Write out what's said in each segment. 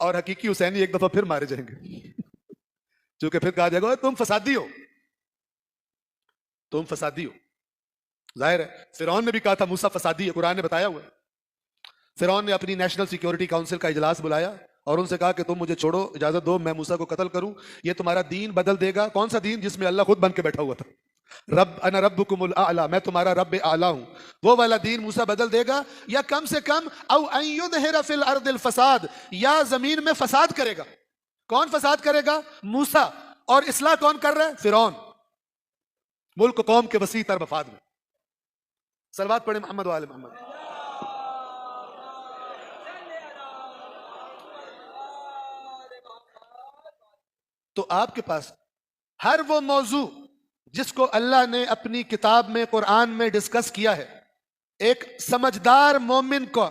اور حقیقی حسینی ایک دفعہ پھر مارے جائیں گے، چونکہ پھر کہا جائے گا تم فسادی ہو، تم فسادی ہو۔ ظاہر ہے فرعون نے بھی کہا تھا موسیٰ فسادی ہے، قرآن نے بتایا ہوا ہے۔ فرعون نے اپنی نیشنل سیکیورٹی کاؤنسل کا اجلاس بلایا اور ان سے کہا کہ تم مجھے چھوڑو، اجازت دو میں موسیٰ کو قتل کروں، یہ تمہارا دین بدل دے گا۔ کون سا دین؟ جس میں اللہ خود بن کے بیٹھا ہوا تھا، رب انا ربکم الاعلی، میں تمہارا رب اعلی ہوں، وہ والا دین موسیٰ بدل دے گا، یا کم سے کم او ان یظہر فی الارض الفساد، یا زمین میں فساد کرے گا۔ کون فساد کرے گا؟ موسیٰ۔ اور اصلاح کون کر رہا ہے؟ فرعون، ملک قوم کے وسیع تر مفاد میں۔ صلوات پڑھیں محمد و آل محمد۔ تو آپ کے پاس ہر وہ موضوع جس کو اللہ نے اپنی کتاب میں قرآن میں ڈسکس کیا ہے، ایک سمجھدار مومن کو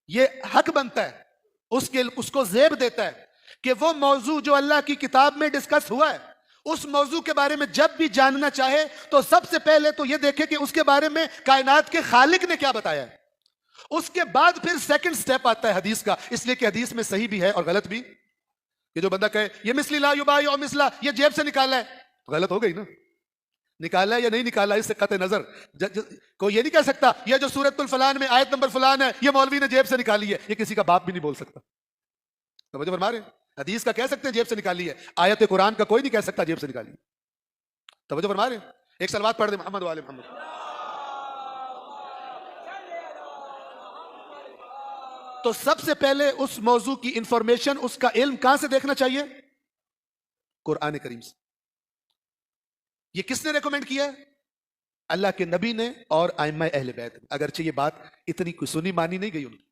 یہ حق بنتا ہے، اس کو زیب دیتا ہے کہ وہ موضوع جو اللہ کی کتاب میں ڈسکس ہوا ہے، اس موضوع کے بارے میں جب بھی جاننا چاہے تو سب سے پہلے تو یہ دیکھے کہ اس کے بارے میں کائنات کے خالق نے کیا بتایا ہے۔ اس کے بعد پھر سیکنڈ سٹیپ آتا ہے حدیث کا، اس لیے کہ حدیث میں صحیح بھی ہے اور غلط بھی۔ یہ جو بندہ کہے یہ مثلی لا یبایع مثلا، یہ جیب سے نکالا ہے، تو غلط ہو گئی نا، نکالا ہے یا نہیں نکالا اس سے قطع نظر کوئی یہ نہیں کہہ سکتا یہ جو سورۃ الفلان میں آیت نمبر فلان ہے یہ مولوی نے جیب سے نکالی ہے، یہ کسی کا باپ بھی نہیں بول سکتا۔ توجہ فرما رہے ہیں؟ حدیث کا کہہ سکتے ہیں جیب سے نکالی ہے، آیت قرآن کا کوئی نہیں کہہ سکتا جیب سے نکالی ہے۔ توجہ فرما رہے ہیں؟ ایک صلوات پڑھ دیں محمد و آل محمد۔ تو سب سے پہلے اس موضوع کی انفارمیشن، اس کا علم کہاں سے دیکھنا چاہیے؟ قرآن کریم سے۔ یہ کس نے ریکمینڈ کیا ہے؟ اللہ کے نبی نے اور ائمہ اہل بیت نے، اگرچہ یہ بات اتنی کوئی سنی مانی نہیں گئی ان کی۔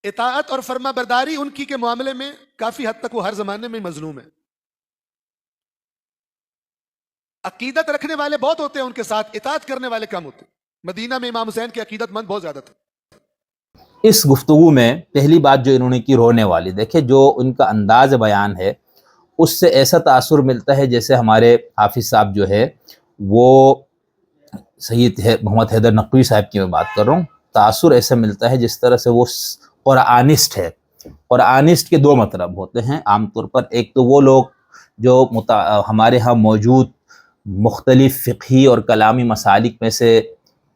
اطاعت اور فرما برداری ان کی کے معاملے میں کافی حد تک وہ ہر زمانے میں مظلوم ہے۔ عقیدت رکھنے والے بہت ہوتے ہیں ان کے ساتھ، اطاعت کرنے والے کم ہوتے ہیں۔ مدینہ میں امام حسین کے عقیدت مند بہت زیادہ تھے۔ اس گفتگو میں پہلی بات جو انہوں نے کی رونے والی، دیکھیں جو ان کا انداز بیان ہے اس سے ایسا تاثر ملتا ہے جیسے ہمارے حافظ صاحب جو ہے وہ سید محمد حیدر نقوی صاحب کی میں بات کر رہا ہوں، تاثر ایسا ملتا ہے جس طرح سے وہ قرآنسٹ ہے۔ قرآنسٹ کے دو مطلب ہوتے ہیں عام طور پر، ایک تو وہ لوگ جو ہمارے ہاں موجود مختلف فقہی اور کلامی مسالک میں سے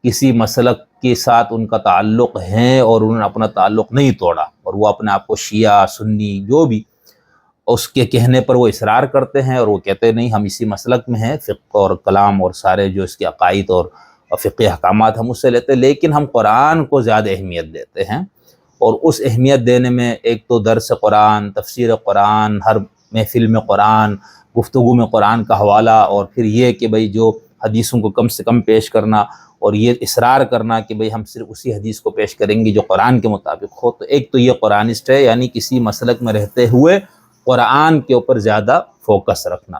کسی مسلک کے ساتھ ان کا تعلق ہے اور انہوں نے اپنا تعلق نہیں توڑا، اور وہ اپنے آپ کو شیعہ سنی جو بھی اس کے کہنے پر وہ اصرار کرتے ہیں، اور وہ کہتے ہیں نہیں ہم اسی مسلک میں ہیں، فقہ اور کلام اور سارے جو اس کے عقائد اور فقہ احکامات ہم اس سے لیتے ہیں، لیکن ہم قرآن کو زیادہ اہمیت دیتے ہیں۔ اور اس اہمیت دینے میں ایک تو درس قرآن، تفسیر قرآن، ہر محفل میں قرآن، گفتگو میں قرآن کا حوالہ، اور پھر یہ کہ بھئی جو حدیثوں کو کم سے کم پیش کرنا، اور یہ اصرار کرنا کہ بھئی ہم صرف اسی حدیث کو پیش کریں گے جو قرآن کے مطابق ہو۔ تو ایک تو یہ قرآنسٹ ہے، یعنی کسی مسلک میں رہتے ہوئے قرآن کے اوپر زیادہ فوکس رکھنا۔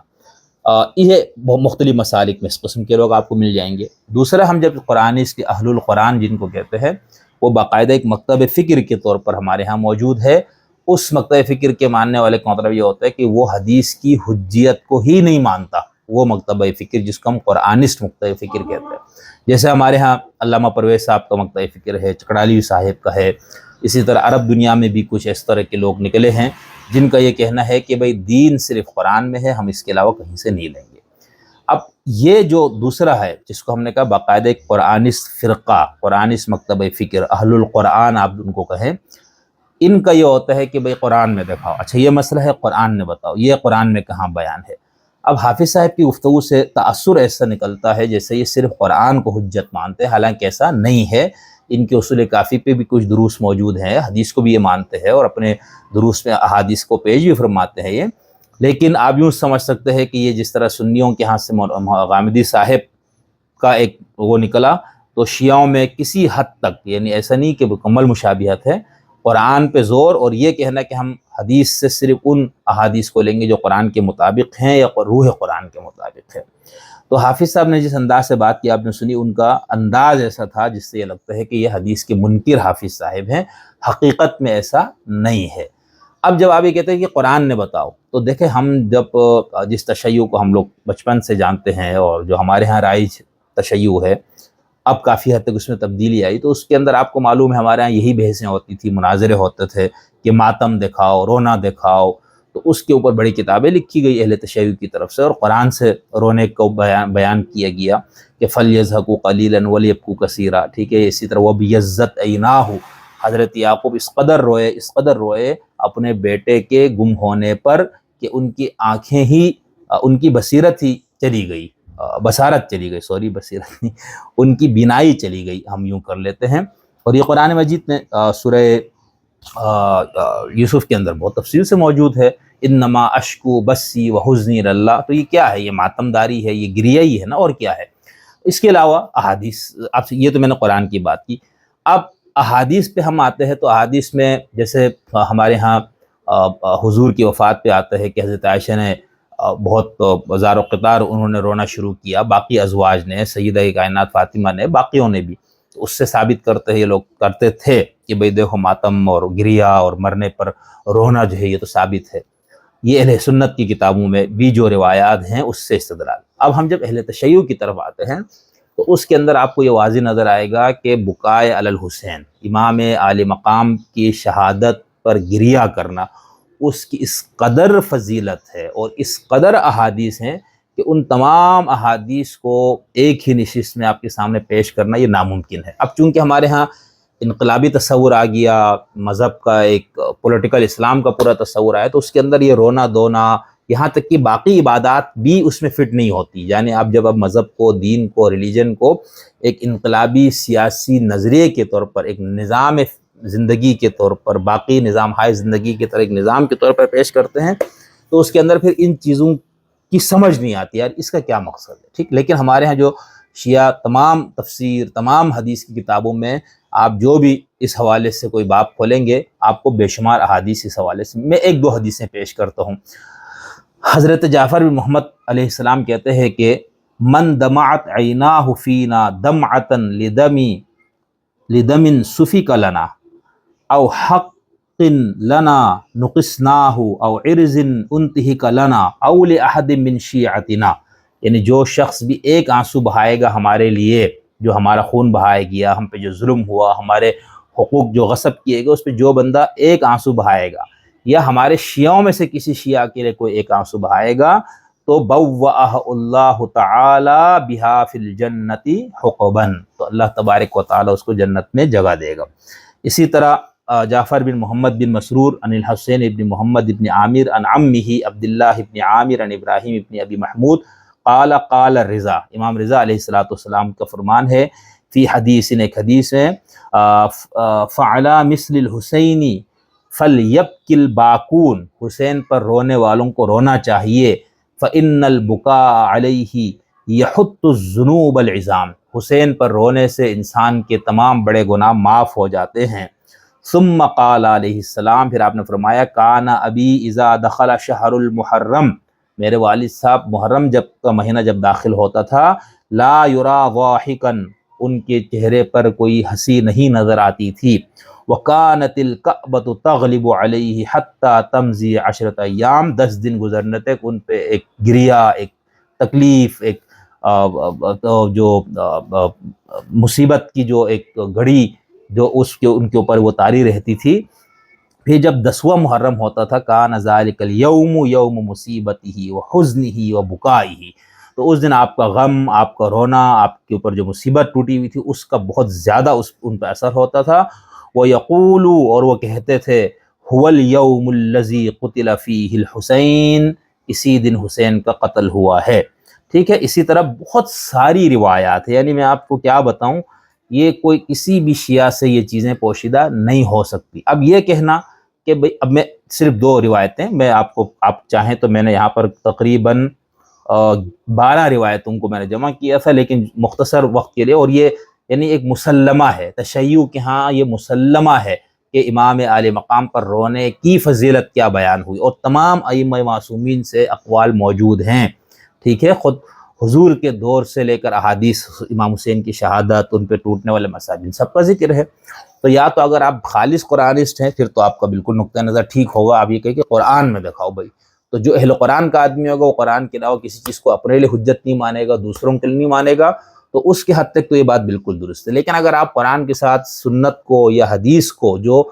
یہ مختلف مسالک میں اس قسم کے لوگ آپ کو مل جائیں گے۔ دوسرا، ہم جب قرآنسٹ اہل القرآن جن کو کہتے ہیں، وہ باقاعدہ ایک مکتب فکر کے طور پر ہمارے ہاں موجود ہے۔ اس مکتب فکر کے ماننے والے کا مطلب یہ ہوتا ہے کہ وہ حدیث کی حجیت کو ہی نہیں مانتا، وہ مکتب فکر جس کو ہم قرآنسٹ مکتب فکر کہتے ہیں۔ جیسے ہمارے ہاں علامہ پرویز صاحب کا مکتب فکر ہے، چکڑالی صاحب کا ہے، اسی طرح عرب دنیا میں بھی کچھ اس طرح کے لوگ نکلے ہیں جن کا یہ کہنا ہے کہ بھئی دین صرف قرآن میں ہے، ہم اس کے علاوہ کہیں سے نہیں لیں گے۔ اب یہ جو دوسرا ہے جس کو ہم نے کہا باقاعدہ ایک قرآنسٹ فرقہ، قرآنسٹ مکتب فکر، اہل القرآن آپ ان کو کہیں، ان کا یہ ہوتا ہے کہ بھئی قرآن میں دکھاؤ، اچھا یہ مسئلہ ہے قرآن نے بتاؤ، یہ قرآن میں کہاں بیان ہے۔ اب حافظ صاحب کی گفتگو سے تأثر ایسا نکلتا ہے جیسے یہ صرف قرآن کو حجت مانتے ہیں، حالانکہ ایسا نہیں ہے۔ ان کے اصول کافی پہ بھی کچھ دروس موجود ہیں، حدیث کو بھی یہ مانتے ہیں اور اپنے دروس میں احادیث کو پیش بھی فرماتے ہیں یہ، لیکن آپ یوں سمجھ سکتے ہیں کہ یہ جس طرح سنیوں کے ہاں سے غامدی صاحب کا ایک وہ نکلا، تو شیعوں میں کسی حد تک یعنی ایسا نہیں کہ مکمل مشابہت ہے، قرآن پہ زور اور یہ کہنا کہ ہم حدیث سے صرف ان احادیث کو لیں گے جو قرآن کے مطابق ہیں یا روح قرآن کے مطابق ہے۔ تو حافظ صاحب نے جس انداز سے بات کی آپ نے سنی، ان کا انداز ایسا تھا جس سے یہ لگتا ہے کہ یہ حدیث کے منکر حافظ صاحب ہیں، حقیقت میں ایسا نہیں ہے۔ اب جب آپ یہ کہتے ہیں کہ قرآن نے بتاؤ، تو دیکھیں ہم جب جس تشیع کو ہم لوگ بچپن سے جانتے ہیں اور جو ہمارے ہاں رائج تشیع ہے، اب کافی حد تک اس میں تبدیلی آئی، تو اس کے اندر آپ کو معلوم ہے ہمارے ہاں یہی بحثیں ہوتی تھی، مناظرے ہوتے تھے کہ ماتم دکھاؤ، رونا دکھاؤ، تو اس کے اوپر بڑی کتابیں لکھی گئی اہل تشیع کی طرف سے، اور قرآن سے رونے کو بیان کیا گیا کہ فَلْيَضْحَكُوا قَلِيلًا وَلْيَبْكُوا كَثِيرًا، ٹھیک ہے۔ اسی طرح وَبِيَضَّتْ عَيْنَاهُ، حضرت یعقوب اس قدر روئے اپنے بیٹے کے گم ہونے پر کہ ان کی آنکھیں ہی، ان کی بصیرت ہی چلی گئی، بصارت چلی گئی، سوری بصیرت نہیں، ان کی بینائی چلی گئی، ہم یوں کر لیتے ہیں۔ اور یہ قرآن مجید میں سورہ یوسف کے اندر بہت تفصیل سے موجود ہے، انما اشکو بسی وحزنی اللہ، تو یہ کیا ہے؟ یہ ماتم داری ہے، یہ گریہ ہی ہے نا، اور کیا ہے؟ اس کے علاوہ احادیث، اب یہ تو میں نے قرآن کی بات کی، اب احادیث پہ ہم آتے ہیں، تو احادیث میں جیسے ہمارے ہاں حضور کی وفات پہ آتا ہے کہ حضرت عائشہ نے بہت زار و قطار انہوں نے رونا شروع کیا، باقی ازواج نے، سیدہ کائنات فاطمہ نے، باقیوں نے بھی، تو اس سے ثابت کرتے ہیں، یہ لوگ کرتے تھے کہ بھئی دیکھو ماتم اور گریہ اور مرنے پر رونا جو ہے یہ تو ثابت ہے۔ یہ اہل سنت کی کتابوں میں بھی جو روایات ہیں اس سے استدلال۔ اب ہم جب اہل تشیع کی طرف آتے ہیں تو اس کے اندر آپ کو یہ واضح نظر آئے گا کہ بکائے علی الحسین، امام عالی مقام کی شہادت پر گریہ کرنا، اس کی اس قدر فضیلت ہے اور اس قدر احادیث ہیں کہ ان تمام احادیث کو ایک ہی نشست میں آپ کے سامنے پیش کرنا یہ ناممکن ہے۔ اب چونکہ ہمارے ہاں انقلابی تصور آ گیا، مذہب کا ایک پولیٹیکل اسلام کا پورا تصور آیا، تو اس کے اندر یہ رونا دھونا، یہاں تک کہ باقی عبادات بھی اس میں فٹ نہیں ہوتی۔ یعنی آپ جب اب مذہب کو، دین کو، ریلیجن کو ایک انقلابی سیاسی نظریے کے طور پر، ایک نظام زندگی کے طور پر، باقی نظام ہائے زندگی کی طرح ایک نظام کے طور پر پیش کرتے ہیں، تو اس کے اندر پھر ان چیزوں کی سمجھ نہیں آتی، یار اس کا کیا مقصد ہے، ٹھیک۔ لیکن ہمارے ہاں جو شیعہ تمام تفسیر، تمام حدیث کی کتابوں میں آپ جو بھی اس حوالے سے کوئی باب کھولیں گے، آپ کو بے شمار احادیث اس حوالے سے، میں ایک دو حدیثیں پیش کرتا ہوں۔ حضرت جعفر بن محمد علیہ السلام کہتے ہیں کہ من دمعت عیناہ فینا دمعتا لدم سفک لنا او حق لنا نقصناہ او عرض انتہک لنا او لأحد من شیعتنا، یعنی جو شخص بھی ایک آنسو بہائے گا ہمارے لیے، جو ہمارا خون بہائے گیا، ہم پہ جو ظلم ہوا، ہمارے حقوق جو غصب کیے گئے، اس پہ جو بندہ ایک آنسو بہائے گا، یا ہمارے شیعوں میں سے کسی شیعہ کے لیے کوئی ایک آنسو بہائے گا، تو بوّأہ اللہ تعالی بہا فی الجنت حقبا، تو اللہ تبارک و تعالی اس کو جنت میں جگہ دے گا۔ اسی طرح جعفر بن محمد بن مسرور عن الحسین بن محمد بن عامر عن عمہ عبداللہ بن عامر عن ابراہیم بن ابی محمود قال قال رضا، امام رضا علیہ السلام کا فرمان ہے، فی حدیث، ایک حدیث ہے، فعلا مثل الحسین فلیبکی الباکون، حسین پر رونے والوں کو رونا چاہیے، فإن البکاء علیہ یحط الذنوب العظام، حسین پر رونے سے انسان کے تمام بڑے گناہ معاف ہو جاتے ہیں۔ ثم قال علیہ السلام، پھر آپ نے فرمایا، کان ابی اذا دخل شہر المحرم، میرے والد صاحب محرم کا مہینہ جب داخل ہوتا تھا، لا یرا ضاحکا، ان کے چہرے پر کوئی ہنسی نہیں نظر آتی تھی، وَكَانَتِ الْكَعْبَةُ تَغْلِبُ عَلَيْهِ حَتَّى تَمْضِي 10 ایام، 10 دن گزرنے تک ان پہ ایک گریہ، ایک تکلیف، ایک جو مصیبت کی جو ایک گھڑی جو ان کے اوپر وہ طاری رہتی تھی۔ پھر جب 10واں محرم ہوتا تھا، کان ذالک الیوم یوم مصیبتہ وحزنہ وبکائہ، تو اس دن آپ کا غم، آپ کا رونا، آپ کے اوپر جو مصیبت ٹوٹی ہوئی تھی اس کا بہت زیادہ ان پہ اثر ہوتا تھا۔ وَيَقُولُ، اور وہ کہتے تھے، هُوَ الْيَوْمُ الَّذِي قُتِلَ فِيهِ الْحُسَيْن، اسی دن حسین کا قتل ہوا ہے، ٹھیک ہے۔ اسی طرح بہت ساری روایات ہیں، یعنی میں آپ کو کیا بتاؤں، یہ کوئی کسی بھی شیعہ سے یہ چیزیں پوشیدہ نہیں ہو سکتی۔ اب یہ کہنا کہ بھئی، اب میں صرف 2 روایتیں، میں آپ چاہیں تو میں نے یہاں پر تقریباً 12 روایتوں کو میں نے جمع کیا تھا، لیکن مختصر وقت کے لیے، اور یہ یعنی ایک مسلمہ ہے تشیع کے ہاں، یہ مسلمہ ہے کہ امام عالی مقام پر رونے کی فضیلت کیا بیان ہوئی، اور تمام ائمہ معصومین سے اقوال موجود ہیں، ٹھیک ہے۔ خود حضور کے دور سے لے کر احادیث امام حسین کی شہادت، ان پہ ٹوٹنے والے مساجد، سب کا ذکر ہے۔ تو یا تو اگر آپ خالص قرآنسٹ ہیں، پھر تو آپ کا بالکل نقطہ نظر ٹھیک ہوگا، آپ یہ کہیں کہ قرآن میں دکھاؤ بھائی، تو جو اہل قرآن کا آدمی ہوگا وہ قرآن کے علاوہ کسی چیز کو اپنے لیے حجت نہیں مانے گا، دوسروں کے لیے نہیں مانے گا، تو تو اس کے حد تک تو یہ بات بالکل درست ہے. لیکن اگر آپ قرآن کے ساتھ سنت کو یا حدیث کو جو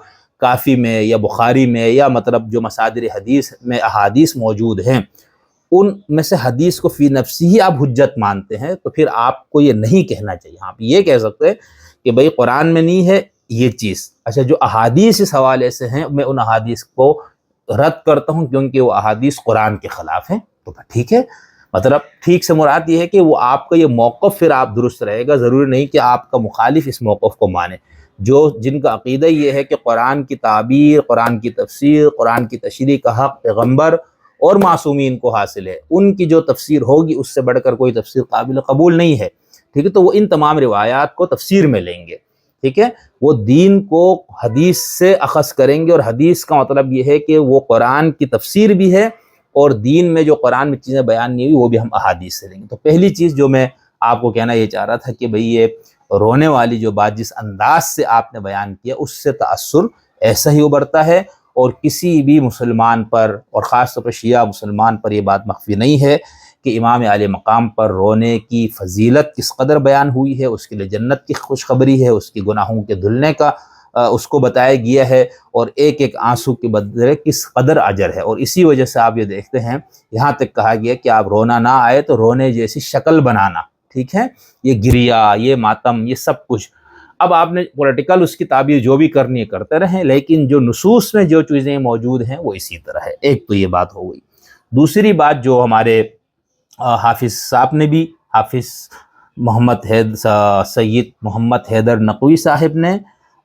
کافی میں یا بخاری میں یا مطلب جو مصادر حدیث میں احادیث موجود ہیں ان میں سے حدیث کو فی نفسی ہی آپ حجت مانتے ہیں تو پھر آپ کو یہ نہیں کہنا چاہیے. آپ یہ کہہ سکتے ہیں کہ بھئی قرآن میں نہیں ہے یہ چیز. اچھا جو احادیث اس حوالے سے ہیں میں ان احادیث کو رد کرتا ہوں کیونکہ وہ احادیث قرآن کے خلاف ہیں. تو ٹھیک ہے، مطلب ٹھیک سے مراد یہ ہے کہ وہ آپ کا یہ موقف پھر آپ درست رہے گا. ضروری نہیں کہ آپ کا مخالف اس موقف کو مانے. جن کا عقیدہ یہ ہے کہ قرآن کی تعبیر، قرآن کی تفسیر، قرآن کی تشریح کا حق پیغمبر اور معصومین کو حاصل ہے، ان کی جو تفسیر ہوگی اس سے بڑھ کر کوئی تفسیر قابل قبول نہیں ہے. ٹھیک ہے، تو وہ ان تمام روایات کو تفسیر میں لیں گے. ٹھیک ہے، وہ دین کو حدیث سے اخذ کریں گے، اور حدیث کا مطلب یہ ہے کہ وہ قرآن کی تفسیر بھی ہے اور دین میں جو قرآن میں چیزیں بیان نہیں ہوئی وہ بھی ہم احادیث سے لیں گے. تو پہلی چیز جو میں آپ کو کہنا یہ چاہ رہا تھا کہ بھئی یہ رونے والی جو بات جس انداز سے آپ نے بیان کیا اس سے تأثر ایسا ہی ابھرتا ہے، اور کسی بھی مسلمان پر اور خاص طور پر شیعہ مسلمان پر یہ بات مخفی نہیں ہے کہ امام عالی مقام پر رونے کی فضیلت کس قدر بیان ہوئی ہے، اس کے لیے جنت کی خوشخبری ہے، اس کی گناہوں کے دھلنے کا اس کو بتایا گیا ہے، اور ایک ایک آنسو کے بدلے کس قدر اجر ہے. اور اسی وجہ سے آپ یہ دیکھتے ہیں یہاں تک کہا گیا کہ آپ رونا نہ آئے تو رونے جیسی شکل بنانا. ٹھیک ہے، یہ گریا، یہ ماتم، یہ سب کچھ. اب آپ نے پولیٹیکل اس کی تعبیر جو بھی کرنی ہے کرتے رہیں، لیکن جو نصوص میں جو چیزیں موجود ہیں وہ اسی طرح ہے. ایک تو یہ بات ہو گئی. دوسری بات جو ہمارے حافظ صاحب نے بھی، حافظ سید محمد حیدر نقوی صاحب نے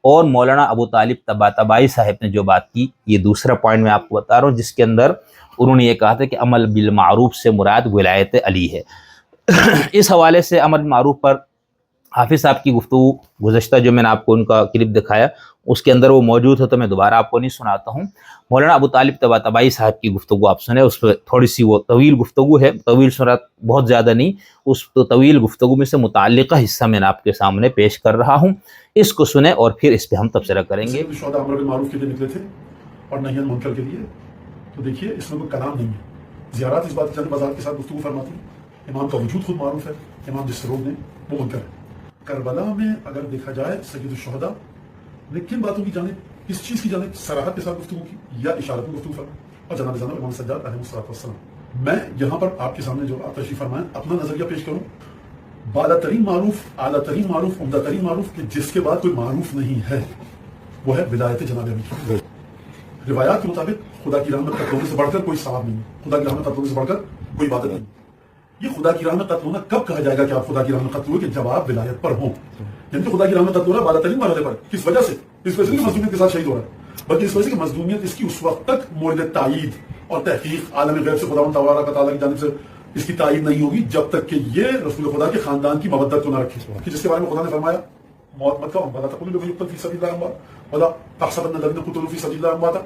اور مولانا ابو طالب طباطبائی صاحب نے جو بات کی، یہ دوسرا پوائنٹ میں آپ کو بتا رہا ہوں، جس کے اندر انہوں نے یہ کہا تھا کہ عمل بالمعروف سے مراد ولایت علی ہے. اس حوالے سے عمل معروف پر حافظ صاحب کی گفتگو گزشتہ جو میں نے آپ کو ان کا کلپ دکھایا اس کے اندر وہ موجود ہے، تو میں دوبارہ آپ کو نہیں سناتا ہوں. مولانا ابو طالب طباطبائی صاحب کی گفتگو آپ سنیں، اس پہ تھوڑی سی وہ طویل گفتگو ہے، طویل سنت بہت زیادہ نہیں، اس طویل گفتگو میں سے متعلقہ حصہ میں آپ کے سامنے پیش کر رہا ہوں. اس کو سنیں اور پھر اس پہ ہم تبصرہ کریں گے. شہداء امر بالمعروف کے لیے نکلے تھے اور نہی عن المنکر کے لیے. تو دیکھیے اس میں کوئی کلام نہیں ہے. زیارات اس بات چند بازار کے ساتھ گفتگو فرماتی ہیں. امام کا وجود خود معروف ہے، امام جس سے روک دیں وہ منکر ہے. کربلا میں اگر دیکھا جائے سید الشہداء نے کن باتوں کی جانب، کس چیز کی جانب صراحت کے ساتھ گفتگو کی یا اشارت میں گفتگو فرمائی، اور جناب زینب امام سجاد علیہ الصلوۃ والسلام. میں یہاں پر آپ کے سامنے جو آپ تشریف فرمائیں اپنا نظریہ پیش کروں. بالا ترین معروف، اعلیٰ ترین معروف، عمدہ ترین معروف کہ جس کے بعد کوئی معروف نہیں ہے وہ ہے ولایت جناب علی. روایات کے مطابق خدا کی راہ میں قتل ہونے سے بڑھ کر کوئی ثواب نہیں ہے، خدا کی راہ میں قتل ہونے سے بڑھ کر کوئی عبادت نہیں. یہ خدا کی راہ میں قتل ہونا کب کہا جائے گا کہ آپ خدا کی راہ میں قتل ہوئے؟ کہ جب آپ ولایت پر ہوں. یعنی کہ خدا کی راہ میں قتل ہو رہا ہے بالا ترین مرحلے پر. کس وجہ سے؟ اس وجہ سے کہ مظلومیت کے ساتھ شہید ہو رہا ہے، بلکہ اس وجہ سے کہ مظلومیت اس کی اس وقت تک مورد تائید اور تحقیق عالم غیب سے خداوند تبارک تعالیٰ کی جانب سے اس کی تائید نہیں ہوگی جب تک کہ یہ رسول خدا کے خاندان کی مودت کو نہ رکھے، کہ جس کے بارے میں خدا نے فرمایا موت مت کھاؤ، ولا تقولوا لمن يقتل في سبيل الله اموات ولا تحسبن الذين قتلوا في سبيل الله امواتا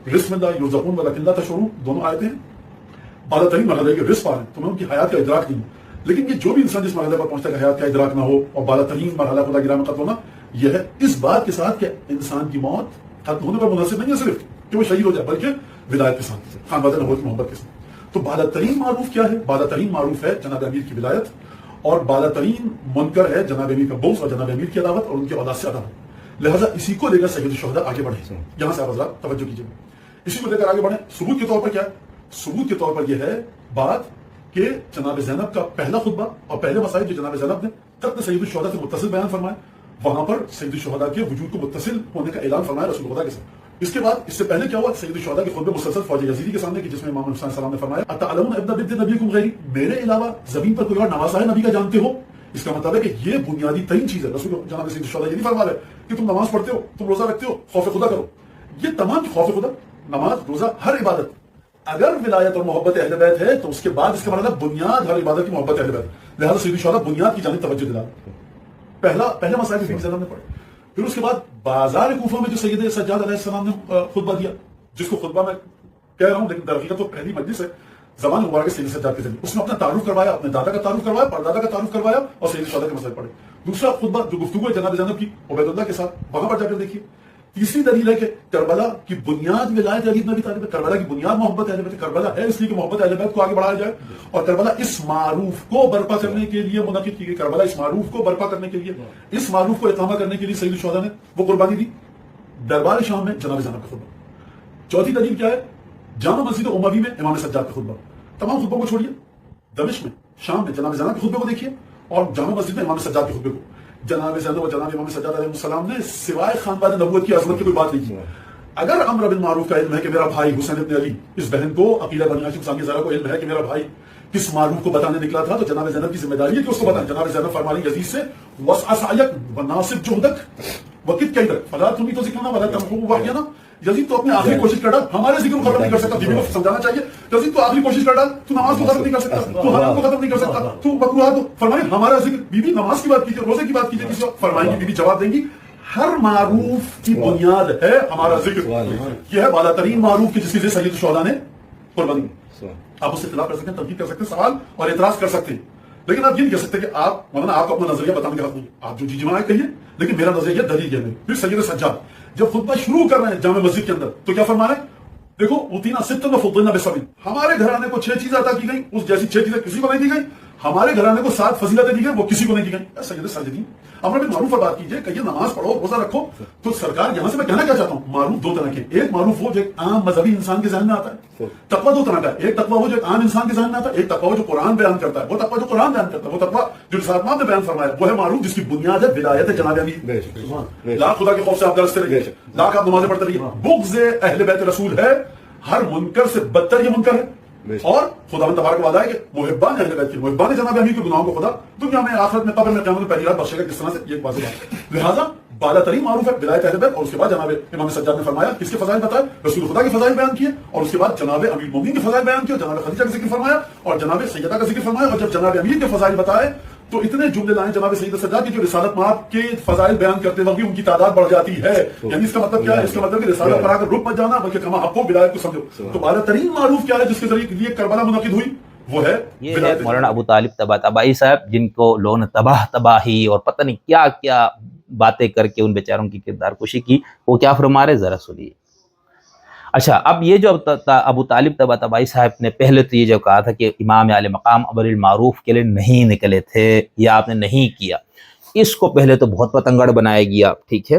رزق من الله يرزقون ولكن لا تشعرون. دونوں آیتیں ہیں. بالا ترین مرحلے کے رزق پا رہے ہیں، تمہیں ان کی حیات کا ادراک نہیں. لیکن یہ جو بھی انسان جس مرحلے پر پہنچتا ہے حیات کا ادراک نہ ہو، اور بالا ترین مرحلہ خدا کی راہ میں قتل ہونا، یہ ہے اس بات کے ساتھ کہ انسان کی موت ختم ہونے پر منحصر نہیں ہے صرف کہ وہ شہید ہو جائے، بلکہ ولایت کے ساتھ، خاندان نبوت کی محبت کے ساتھ. تو بالا ترین معروف کیا ہے؟ بالا ترین معروف ہے جناب امیر کی ولایت، اور بالا ترین منکر ہے جناب امیر کا بغض اور جناب امیر کی عداوت اور ان کی اولاد سے عداوت. لہٰذا اسی کو لے کر سید الشہداء آگے بڑھے. یہاں سے آپ حضرات توجہ کیجیے، اسی کو لے کر آگے بڑھیں. ثبوت کے طور پر کیا ہے؟ ثبوت کے طور پر یہ ہے بات کہ جناب زینب کا پہلا خطبہ اور پہلے مسائل جو جناب زینب نے قتل سید الشہداء سے متصل بیان فرمائے، وہاں پر سید الشہداء کے وجود کو متصل ہونے کا اعلان فرمایا رسول خدا کے ساتھ. اس کے بعد اس سے پہلے کیا ہوا؟ سید الشہداء کے خطبے مسلسل فوج یزیدی کے سامنے کی، جس میں امام حسین السلام نے فرمایا اتعلمون ابن بنت نبیکم غیری، میرے علاوہ زمین پر کوئی اور نواسا ہے نبی کا جانتے ہو؟ اس کا مطلب ہے کہ یہ بنیادی ترین چیز ہے. رسول جناب سید الشہداء یہ نہیں فرما رہے کہ تم نماز پڑھتے ہو، تم روزہ رکھتے ہو، خوف خدا کرو. یہ تمام خوف خدا، نماز، روزہ، ہر عبادت اگر ولایت اور محبت اہل بیت ہے تو اس کے بعد اس کا مطلب بنیاد ہر عبادت کی محبت اہل بیت. لہٰذا سید الشہداء بنیاد کی جانب توجہ دلا. پہلے مسائل امام زینب نے پڑھے. پھر اس کے بعد بازار کوفہ میں جو سید سجاد علیہ السلام نے خطبہ دیا، جس کو خطبہ میں کہہ رہا ہوں لیکن در حقیقت تو پہلی مجلس ہے زمان مبارک سید سجاد کے ذریعے، اس نے اپنا تعارف کروایا، اپنے دادا کا تعارف کروایا، پردادا کا تعارف کروایا اور سید الشہداء کے مسائل پڑھے. دوسرا خطبہ جو گفتگو ہے جناب زینب کی عبید اللہ کے ساتھ، وہاں پر جا کر دیکھیے. تیسری دلیل ہے کہ کربلا کی بنیاد ولایت علی بن ابی طالب ہے، کربلا کی بنیاد محبت اہل بیت، کربلا ہے اس لیے کہ محبت اہل بیت کو آگے بڑھایا جائے، اور کربلا اس معروف کو برپا کرنے کے لیے منعقد کی گئی، کربلا اس معروف کو برپا کرنے کے لیے، اس معروف کو اقامہ کرنے کے لیے سید الشہداء نے وہ قربانی دی دربار شام میں جناب زینب کا خطبہ۔ چوتھی دلیل کیا ہے؟ جامع مسجد اموی میں امام سجاد کا خطبہ۔ تمام خطبوں کو چھوڑیے، دمشق میں، شام میں جناب زینب کے خطبے کو دیکھیے، اور جامع مسجد میں امام سجاد کے خطبے کو۔ جناب زینب اور جناب امام سجاد علیہ السلام نے سوائے خاندان نبوت کی عظمت کی کوئی بات نہیں کی۔ اگر امر بالمعروف کا علم ہے کہ میرا بھائی حسین ابن علی، اس بہن کو عقیدہ بنی ہاشم ثانی زہرا کو علم ہے کہ میرا بھائی کس معروف کو بتانے نکلا تھا، تو جناب زینب کی ذمہ داری ہے کہ اس کو بتائیں۔ جناب زینب فرمانی یزید سے وسع سعیک وناصب جہدک وقت کیدک فلا تمی تو ذکرنا ولا تمحو وحینا۔ یزید تو اپنی آخری کوشش کر ڈال، ہمارے ذکر کو ختم نہیں کر سکتا، بیوی کو سمجھانا چاہیے یزید تو آخری کوشش کر ڈال، تو نماز کو ختم نہیں کر سکتا، تو حرام کو ختم نہیں کر سکتا، تو مکروہات کو فرمائیں ہمارا ذکر۔ بیوی نماز کی بات کیجیے، روزے کی بات کیجیے، کسی وقت فرمائیں گی، بیوی جواب دیں گی ہر معروف کی بنیاد ہے ہمارا ذکر۔ یہ ہے بالا ترین معروف کی جس کے لیے سید الشہداء نے قربانی دی۔ آپ اس سے اختلاف کر سکتے ہیں، تنقید کر سکتے ہیں، سوال اور اعتراض کر سکتے ہیں، لیکن آپ یہ نہیں کہہ سکتے کہ آپ مولانا آپ کو اپنا نظریہ بتانے کا حق نہیں، آپ جو جی جماعت کہیے، لیکن میرا نظریہ دلیل ہے۔ پھر سید سجاد جب خطبہ شروع کر رہے ہیں جامع مسجد کے اندر تو کیا فرما رہے ہیں؟ دیکھو اوتینا ستن وفضلنا بسبع، ہمارے گھرانے کو 6 چیزیں عطا کی گئی، اس جیسی 6 چیزیں کسی کو نہیں دی گئی، ہمارے گھرانے کو 7 فضیلتیں دی گئی، وہ کسی کو نہیں دی گئی۔ سید ساجدین امر بالمعروف پر بات کیجیے، کہیے نماز پڑھو، روزہ رکھو، تو سرکار یہاں سے میں کہنا کیا چاہتا ہوں، معروف 2 طرح کے، ایک معروف وہ جو ایک عام مذہبی انسان کے ذہن میں آتا ہے، تقویٰ 2 طرح کا ہے، ایک تقویٰ وہ جو ایک عام انسان کے ذہن میں آتا ہے، ایک تقویٰ وہ جو قرآن بیان کرتا ہے، وہ تقویٰ جو قرآن بیان کرتا ہے، وہ تقویٰ جو رسالت مآب نے بیان فرمایا، وہ ہے معروف جس کی بنیاد ہے ولایت جناب امیر، لاکھ خدا کے خوف سے آپ درستے رہیے، لاکھ آپ نمازیں پڑھتے رہیے، بغض اہل بیت رسول ہے ہر منکر سے بدتر یہ منکر ہے، اور خداوند تبارک و تعالیٰ ہے کہ محبان اہل بیت کے، محبان جناب امیر کے گناہوں کو خدا دنیا میں، آخرت میں، قبر میں، قیامت میں پہلی رات بخشے گا، کس طرح سے یہ واضح بات ہے۔ لہٰذا بالا ترین معروف ہے ولایت اہل بیت، اور اس کے بعد جناب امام سجاد نے فرمایا کس کے فضائل بتائے، رسول خدا کے فضائل بیان کیے، اور اس کے بعد جناب امیر المومنین کے فضائل بیان کیے، جناب خدیجہ کا ذکر فرمایا، اور جناب سیدہ کا ذکر فرمایا، اور جب جناب امیر کے فضائل بتائے تو اتنے جملے لائیں جناب سید سجاد کی جو رسالت مآب کے فضائل بیان کرتے وقت بھی ان کی تعداد بڑھ جاتی ہے۔ یعنی اس کا مطلب کیا ہے؟ اس کا مطلب کہ رسالت پر آ کر رک مت جانا، بلکہ کما حق کو ولایت کو سمجھو۔ تو بالا ترین معروف کیا ہے جس کے ذریعے لیے کربلا منعقد ہوئی؟ وہ ہے یہ ہے مولانا ابو طالب طباطبائی صاحب، جن کو لوگوں نے تباہی اور پتہ نہیں کیا کیا باتیں کر کے ان بیچاروں کی کردار کشی کی۔ وہ کیا فرما رہے ذرا سنیے۔ اچھا، اب یہ جو ابو طالب طباطبائی صاحب نے پہلے تو یہ جو کہا تھا کہ امام عالی مقام امر بالمعروف کے لیے نہیں نکلے تھے یا آپ نے نہیں کیا، اس کو پہلے تو بہت پتنگڑ بنایا گیا، ٹھیک ہے۔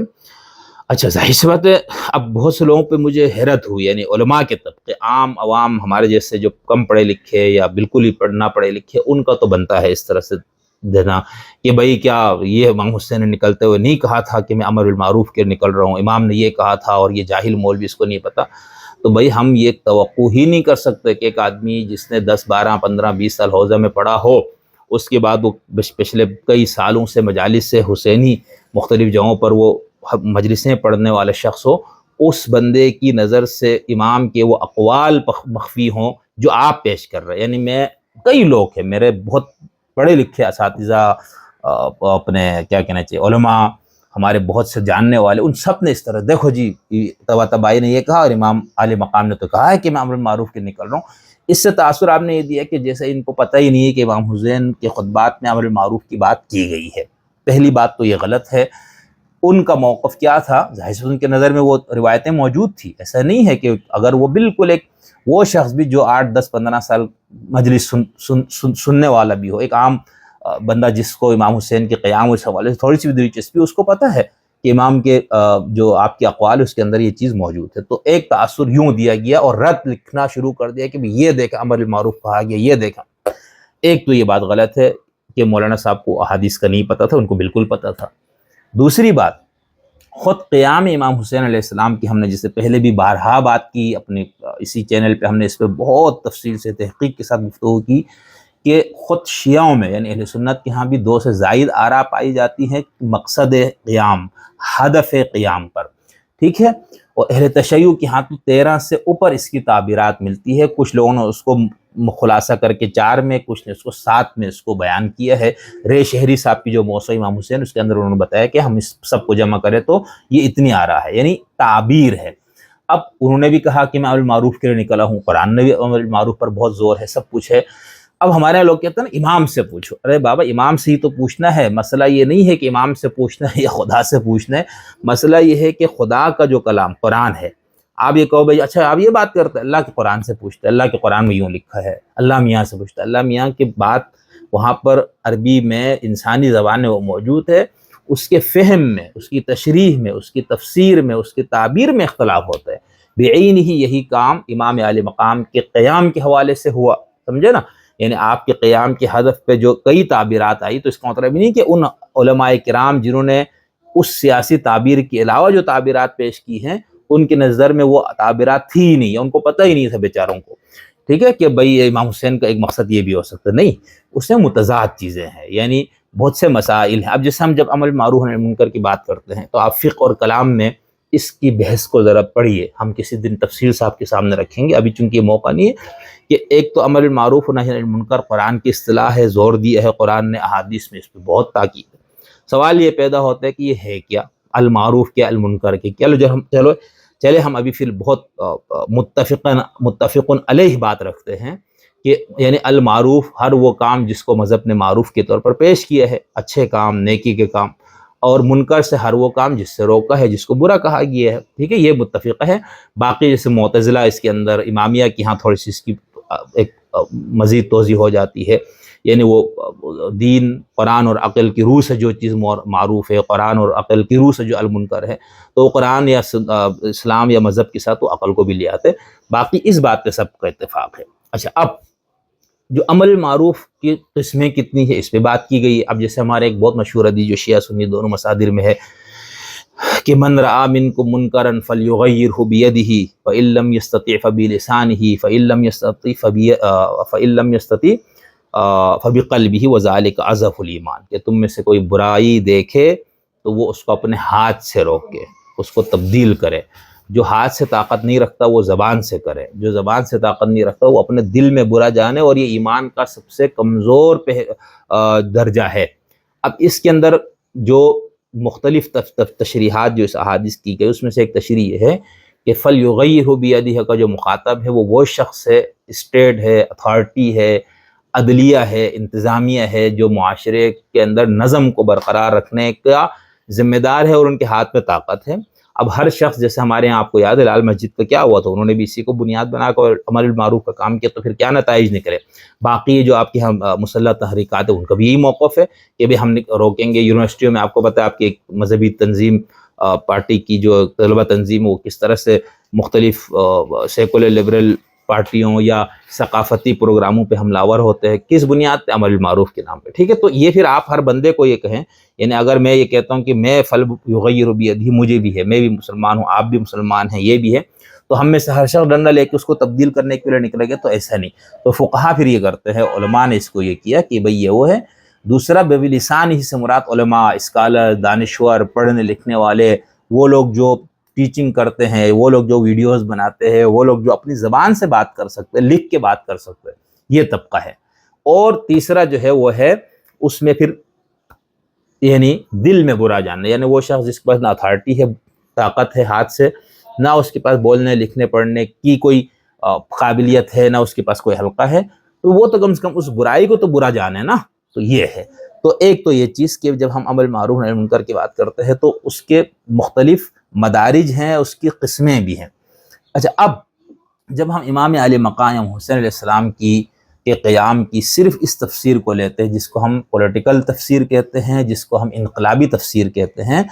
اچھا، ظاہر سی بات ہے اب بہت سے لوگوں پہ مجھے حیرت ہوئی، یعنی علماء کے طبقے، عام عوام ہمارے جیسے جو کم پڑھے لکھے یا بالکل ہی نہ پڑھے لکھے، ان کا تو بنتا ہے اس طرح سے دینا کہ بھائی کیا یہ امام حسین نے نکلتے ہوئے نہیں کہا تھا کہ میں امر بالمعروف کے نکل رہا ہوں، امام نے یہ کہا تھا اور یہ جاہل مولوی اس کو نہیں پتا۔ تو بھائی ہم یہ توقع ہی نہیں کر سکتے کہ ایک آدمی جس نے 10 12 15 20 سال حوزہ میں پڑھا ہو، اس کے بعد وہ پچھلے کئی سالوں سے مجالس سے حسینی مختلف جگہوں پر وہ مجلسیں پڑھنے والا شخص ہو، اس بندے کی نظر سے امام کے وہ اقوال مخفی ہوں جو آپ پیش کر رہے ہیں۔ یعنی میں کئی لوگ ہیں میرے بہت پڑھے لکھے اساتذہ، اپنے کیا کہنا چاہیے علماء، ہمارے بہت سے جاننے والے، ان سب نے اس طرح دیکھو جی طباطبائی نے یہ کہا اور امام عالی مقام نے تو کہا ہے کہ میں امر بالمعروف کے نکل رہا ہوں۔ اس سے تاثر آپ نے یہ دیا کہ جیسے ان کو پتہ ہی نہیں ہے کہ امام حسین کے خطبات میں امر بالمعروف کی بات کی گئی ہے۔ پہلی بات تو یہ غلط ہے۔ ان کا موقف کیا تھا؟ ظاہر سے ان کے نظر میں وہ روایتیں موجود تھی، ایسا نہیں ہے کہ اگر وہ بالکل ایک وہ شخص بھی جو 8 10 15 سال مجلس سننے والا بھی ہو، ایک عام بندہ جس کو امام حسین کے قیام اس حوالے سے تھوڑی سی بھی دلچسپی، اس کو پتہ ہے کہ امام کے جو آپ کے اقوال اس کے اندر یہ چیز موجود ہے۔ تو ایک تاثر یوں دیا گیا اور رد لکھنا شروع کر دیا کہ یہ دیکھا امر بالمعروف کہا گیا، یہ دیکھا۔ ایک تو یہ بات غلط ہے کہ مولانا صاحب کو احادیث کا نہیں پتہ تھا، ان کو بالکل پتہ تھا۔ دوسری بات، خود قیام امام حسین علیہ السلام کی ہم نے جس سے پہلے بھی بارہا بات کی، اپنے اسی چینل پہ ہم نے اس پہ بہت تفصیل سے تحقیق کے ساتھ گفتگو کی کہ خود شیعوں میں یعنی اہل سنت کے ہاں بھی 2 سے زائد آراء پائی جاتی ہیں مقصد قیام، ہدف قیام پر، ٹھیک ہے۔ اور اہل تشیع کے ہاں تو 13 سے اوپر اس کی تعبیرات ملتی ہے۔ کچھ لوگوں نے اس کو خلاصہ کر کے 4 میں، کچھ نے اس کو 7 میں اس کو بیان کیا ہے۔ رے شہری صاحب کی جو موسوعہ امام حسین، اس کے اندر انہوں نے بتایا کہ ہم اس سب کو جمع کریں تو یہ اتنی آراء ہے، یعنی تعبیر ہے۔ اب انہوں نے بھی کہا کہ میں امر بالمعروف کے لیے نکلا ہوں، قرآن نے بھی امر بالمعروف پر بہت زور ہے، سب کچھ ہے۔ اب ہمارے یہاں لوگ کہتے ہیں نا امام سے پوچھو. ارے بابا امام سے ہی تو پوچھنا ہے. مسئلہ یہ نہیں ہے کہ امام سے پوچھنا ہے یا خدا سے پوچھنا ہے. مسئلہ یہ ہے کہ خدا کا جو کلام قرآن ہے, آپ یہ کہو بھائی اچھا آپ یہ بات کرتے ہیں اللہ کے قرآن سے پوچھتے ہیں, اللہ کے قرآن میں یوں لکھا ہے, اللہ میاں سے پوچھتے ہیں. اللہ میاں کی بات وہاں پر عربی میں انسانی زبان میں وہ موجود ہے, اس کے فہم میں, اس کی تشریح میں, اس کی تفسیر میں, اس کی تعبیر میں اختلاف ہوتا ہے. بعین ہی یہی کام امام عالی مقام کے قیام کے حوالے سے ہوا, سمجھے نا. یعنی آپ کے قیام کے ہدف پہ جو کئی تعبیرات آئی, تو اس کا مطلب نہیں کہ ان علماء کرام جنہوں نے اس سیاسی تعبیر کے علاوہ جو تعبیرات پیش کی ہیں ان کے نظر میں وہ تعبیرات تھی ہی نہیں, ان کو پتہ ہی نہیں تھا بیچاروں کو, ٹھیک ہے, کہ بھئی امام حسین کا ایک مقصد یہ بھی ہو سکتا ہے. نہیں, اس میں متضاد چیزیں ہیں, یعنی بہت سے مسائل ہیں. اب جیسے ہم جب امر معروف نہی منکر کی بات کرتے ہیں تو آپ فقہ اور کلام میں اس کی بحث کو ذرا پڑھیے. ہم کسی دن تفصیل سے آپ کے سامنے رکھیں گے, ابھی چونکہ یہ موقع نہیں ہے. کہ ایک تو امر معروف و نہی عن المنکر قرآن کی اصطلاح ہے, زور دیا ہے قرآن نے, احادیث میں اس پہ بہت تاکید ہے. سوال یہ پیدا ہوتا ہے کہ یہ ہے کیا, المعروف کیا, المنکر کے کیا. چلے ہم ابھی پھر بہت متفق علیہ بات رکھتے ہیں کہ یعنی المعروف ہر وہ کام جس کو مذہب نے معروف کے طور پر پیش کیا ہے, اچھے کام, نیکی کے کام, اور منکر سے ہر وہ کام جس سے روکا ہے, جس کو برا کہا گیا ہے. ٹھیک ہے, یہ متفق ہے. باقی جیسے معتزلہ اس کے اندر, امامیہ کی ہاں تھوڑی سی اس کی ایک مزید توضیح ہو جاتی ہے. یعنی وہ دین قرآن اور عقل کی روح سے جو چیز معروف ہے, قرآن اور عقل کی روح سے جو المنکر ہے, تو وہ قرآن یا اسلام یا مذہب کے ساتھ وہ عقل کو بھی لے آتے. باقی اس بات پہ سب کا اتفاق ہے. اچھا, اب جو امر معروف کی قسمیں کتنی ہے اس پہ بات کی گئی. اب جیسے ہمارے ایک بہت مشہور حدیث جو شیعہ سنی دونوں مصادر میں ہے کہ من رآ منکم منکرا فلیغیرہ بیدہ فإن لم یستطع فبلسانہ فإن لم یستطع فبقلبہ وذلک اضعف الایمان. کہ تم میں سے کوئی برائی دیکھے تو وہ اس کو اپنے ہاتھ سے روکے, اس کو تبدیل کرے. جو ہاتھ سے طاقت نہیں رکھتا وہ زبان سے کرے, جو زبان سے طاقت نہیں رکھتا وہ اپنے دل میں برا جانے, اور یہ ایمان کا سب سے کمزور درجہ ہے. اب اس کے اندر جو مختلف تشریحات جو اس احادیث کی گئی, اس میں سے ایک تشریح یہ ہے کہ فلیغیرہ بیدہ کا جو مخاطب ہے وہ شخص ہے, اسٹیٹ ہے, اتھارٹی ہے, عدلیہ ہے, انتظامیہ ہے, جو معاشرے کے اندر نظم کو برقرار رکھنے کا ذمہ دار ہے اور ان کے ہاتھ میں طاقت ہے. اب ہر شخص, جیسے ہمارے یہاں آپ کو یاد ہے لال مسجد کا کیا ہوا تھا, انہوں نے بھی اسی کو بنیاد بنا کر امر بالمعروف کا کام کیا, تو پھر کیا نتائج نکلے. باقی جو آپ کے یہاں مسلح تحریکات ہیں ان کا بھی یہی موقف ہے کہ بھی ہم روکیں گے. یونیورسٹیوں میں آپ کو پتہ ہے آپ کی ایک مذہبی تنظیم, پارٹی کی جو طلبہ تنظیم, وہ کس طرح سے مختلف سیکولر لبرل پارٹیوں یا ثقافتی پروگراموں پہ حملہ آور ہوتے ہیں. کس بنیاد پہ؟ امر بالمعروف کے نام پہ. ٹھیک ہے, تو یہ پھر آپ ہر بندے کو یہ کہیں, یعنی اگر میں یہ کہتا ہوں کہ میں فلیغیرہ بیدہ, مجھے بھی ہے, میں بھی مسلمان ہوں, آپ بھی مسلمان ہیں, یہ بھی ہے, تو ہم میں سے ہر شخص ڈنڈا لے کے اس کو تبدیل کرنے کے لیے نکلے گا, تو ایسا نہیں. تو فقہا پھر یہ کرتے ہیں, علماء نے اس کو یہ کیا کہ بھئی یہ وہ ہے. دوسرا بلسان ہی سے مراد علماء, اسکالر, دانشور, پڑھنے لکھنے والے, وہ لوگ جو ٹیچنگ کرتے ہیں, وہ لوگ جو ویڈیوز بناتے ہیں, وہ لوگ جو اپنی زبان سے بات کر سکتے ہیں, لکھ کے بات کر سکتے ہیں, یہ طبقہ ہے. اور تیسرا جو ہے وہ ہے اس میں پھر یعنی دل میں برا جاننا, یعنی وہ شخص جس کے پاس نہ اتھارٹی ہے, طاقت ہے ہاتھ سے, نہ اس کے پاس بولنے لکھنے پڑھنے کی کوئی قابلیت ہے, نہ اس کے پاس کوئی حلقہ ہے, تو وہ تو کم سے کم اس برائی کو تو برا جانے نا. تو یہ ہے. تو ایک تو یہ چیز کہ جب ہم امر معروف نہی منکر کی بات کرتے ہیں تو اس کے مختلف مدارج ہیں, اس کی قسمیں بھی ہیں. اچھا, اب جب ہم امام علی مقام حسین علیہ السلام کے قیام کی صرف اس تفسیر کو لیتے ہیں, جس کو ہم پولیٹیکل تفسیر کہتے ہیں, جس کو ہم انقلابی تفسیر کہتے ہیں,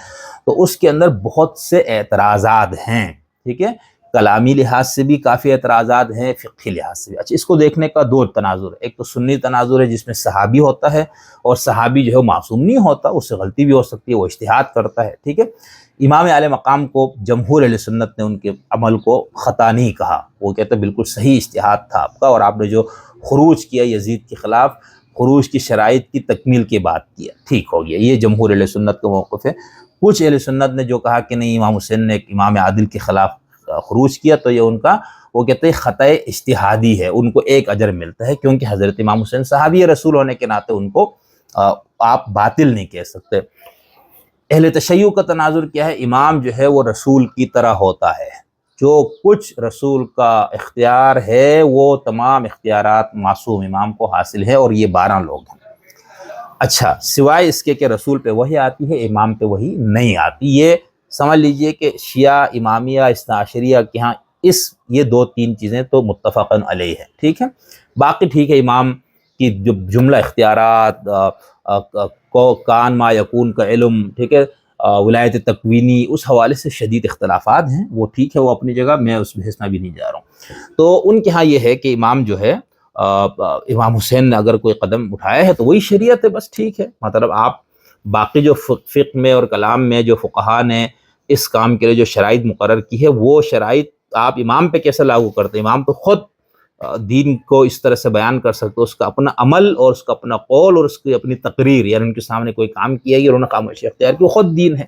تو اس کے اندر بہت سے اعتراضات ہیں. ٹھیک ہے, کلامی لحاظ سے بھی کافی اعتراضات ہیں, فقہی لحاظ سے بھی. اچھا, اس کو دیکھنے کا دو تناظر ہے. ایک تو سنی تناظر ہے جس میں صحابی ہوتا ہے, اور صحابی جو ہے معصوم نہیں ہوتا, اس سے غلطی بھی ہو سکتی ہے, وہ اجتہاد کرتا ہے. ٹھیک ہے, امام علیہ مقام کو جمہور اہل سنت نے ان کے عمل کو خطا نہیں کہا, وہ کہتے ہیں بالکل صحیح اجتہاد تھا آپ کا, اور آپ نے جو خروج کیا یزید کے خلاف, خروج کی شرائط کی تکمیل کے بعد کیا, ٹھیک ہو گیا. یہ جمہور اہل سنت کا موقف ہے. کچھ اہل سنت نے جو کہا کہ نہیں, امام حسین نے ایک امام عادل کے خلاف خروج کیا, تو یہ ان کا, وہ کہتے ہیں خطأ اجتہادی ہے, ان کو ایک اجر ملتا ہے, کیونکہ حضرت امام حسین صحابی رسول ہونے کے ناطے ان کو آپ باطل نہیں کہہ سکتے. اہل تشیع کا تناظر کیا ہے, امام جو ہے وہ رسول کی طرح ہوتا ہے, جو کچھ رسول کا اختیار ہے وہ تمام اختیارات معصوم امام کو حاصل ہے، اور یہ 12 لوگ ہیں۔ اچھا، سوائے اس کے کہ رسول پہ وحی آتی ہے، امام پہ وحی نہیں آتی۔ یہ سمجھ لیجئے کہ شیعہ، امامیہ، اثنا عشریہ کے ہاں یہ 2-3 چیزیں تو متفقاً علیہ ہے، ٹھیک ہے۔ باقی ٹھیک ہے، امام کی جو جملہ اختیارات، کان ما یکون کا علم، ٹھیک ہے، ولایت تکوینی، اس حوالے سے شدید اختلافات ہیں، وہ ٹھیک ہے، وہ اپنی جگہ، میں اس بحث میں بھی نہیں جا رہا ہوں۔ تو ان کے ہاں یہ ہے کہ امام جو ہے، امام حسین نے اگر کوئی قدم اٹھایا ہے تو وہی شریعت ہے، بس ٹھیک ہے۔ مطلب آپ باقی جو فقہ میں اور کلام میں جو فقہا نے اس کام کے لیے جو شرائط مقرر کی ہے، وہ شرائط آپ امام پہ کیسے لاگو کرتے ہیں؟ امام تو خود دین کو اس طرح سے بیان کر سکتے، اس کا اپنا عمل اور اس کا اپنا قول اور اس کی اپنی تقریر، یعنی ان کے سامنے کوئی کام کیا ہے اور انہوں نے خاموشی اختیار کی، وہ خود دین ہے۔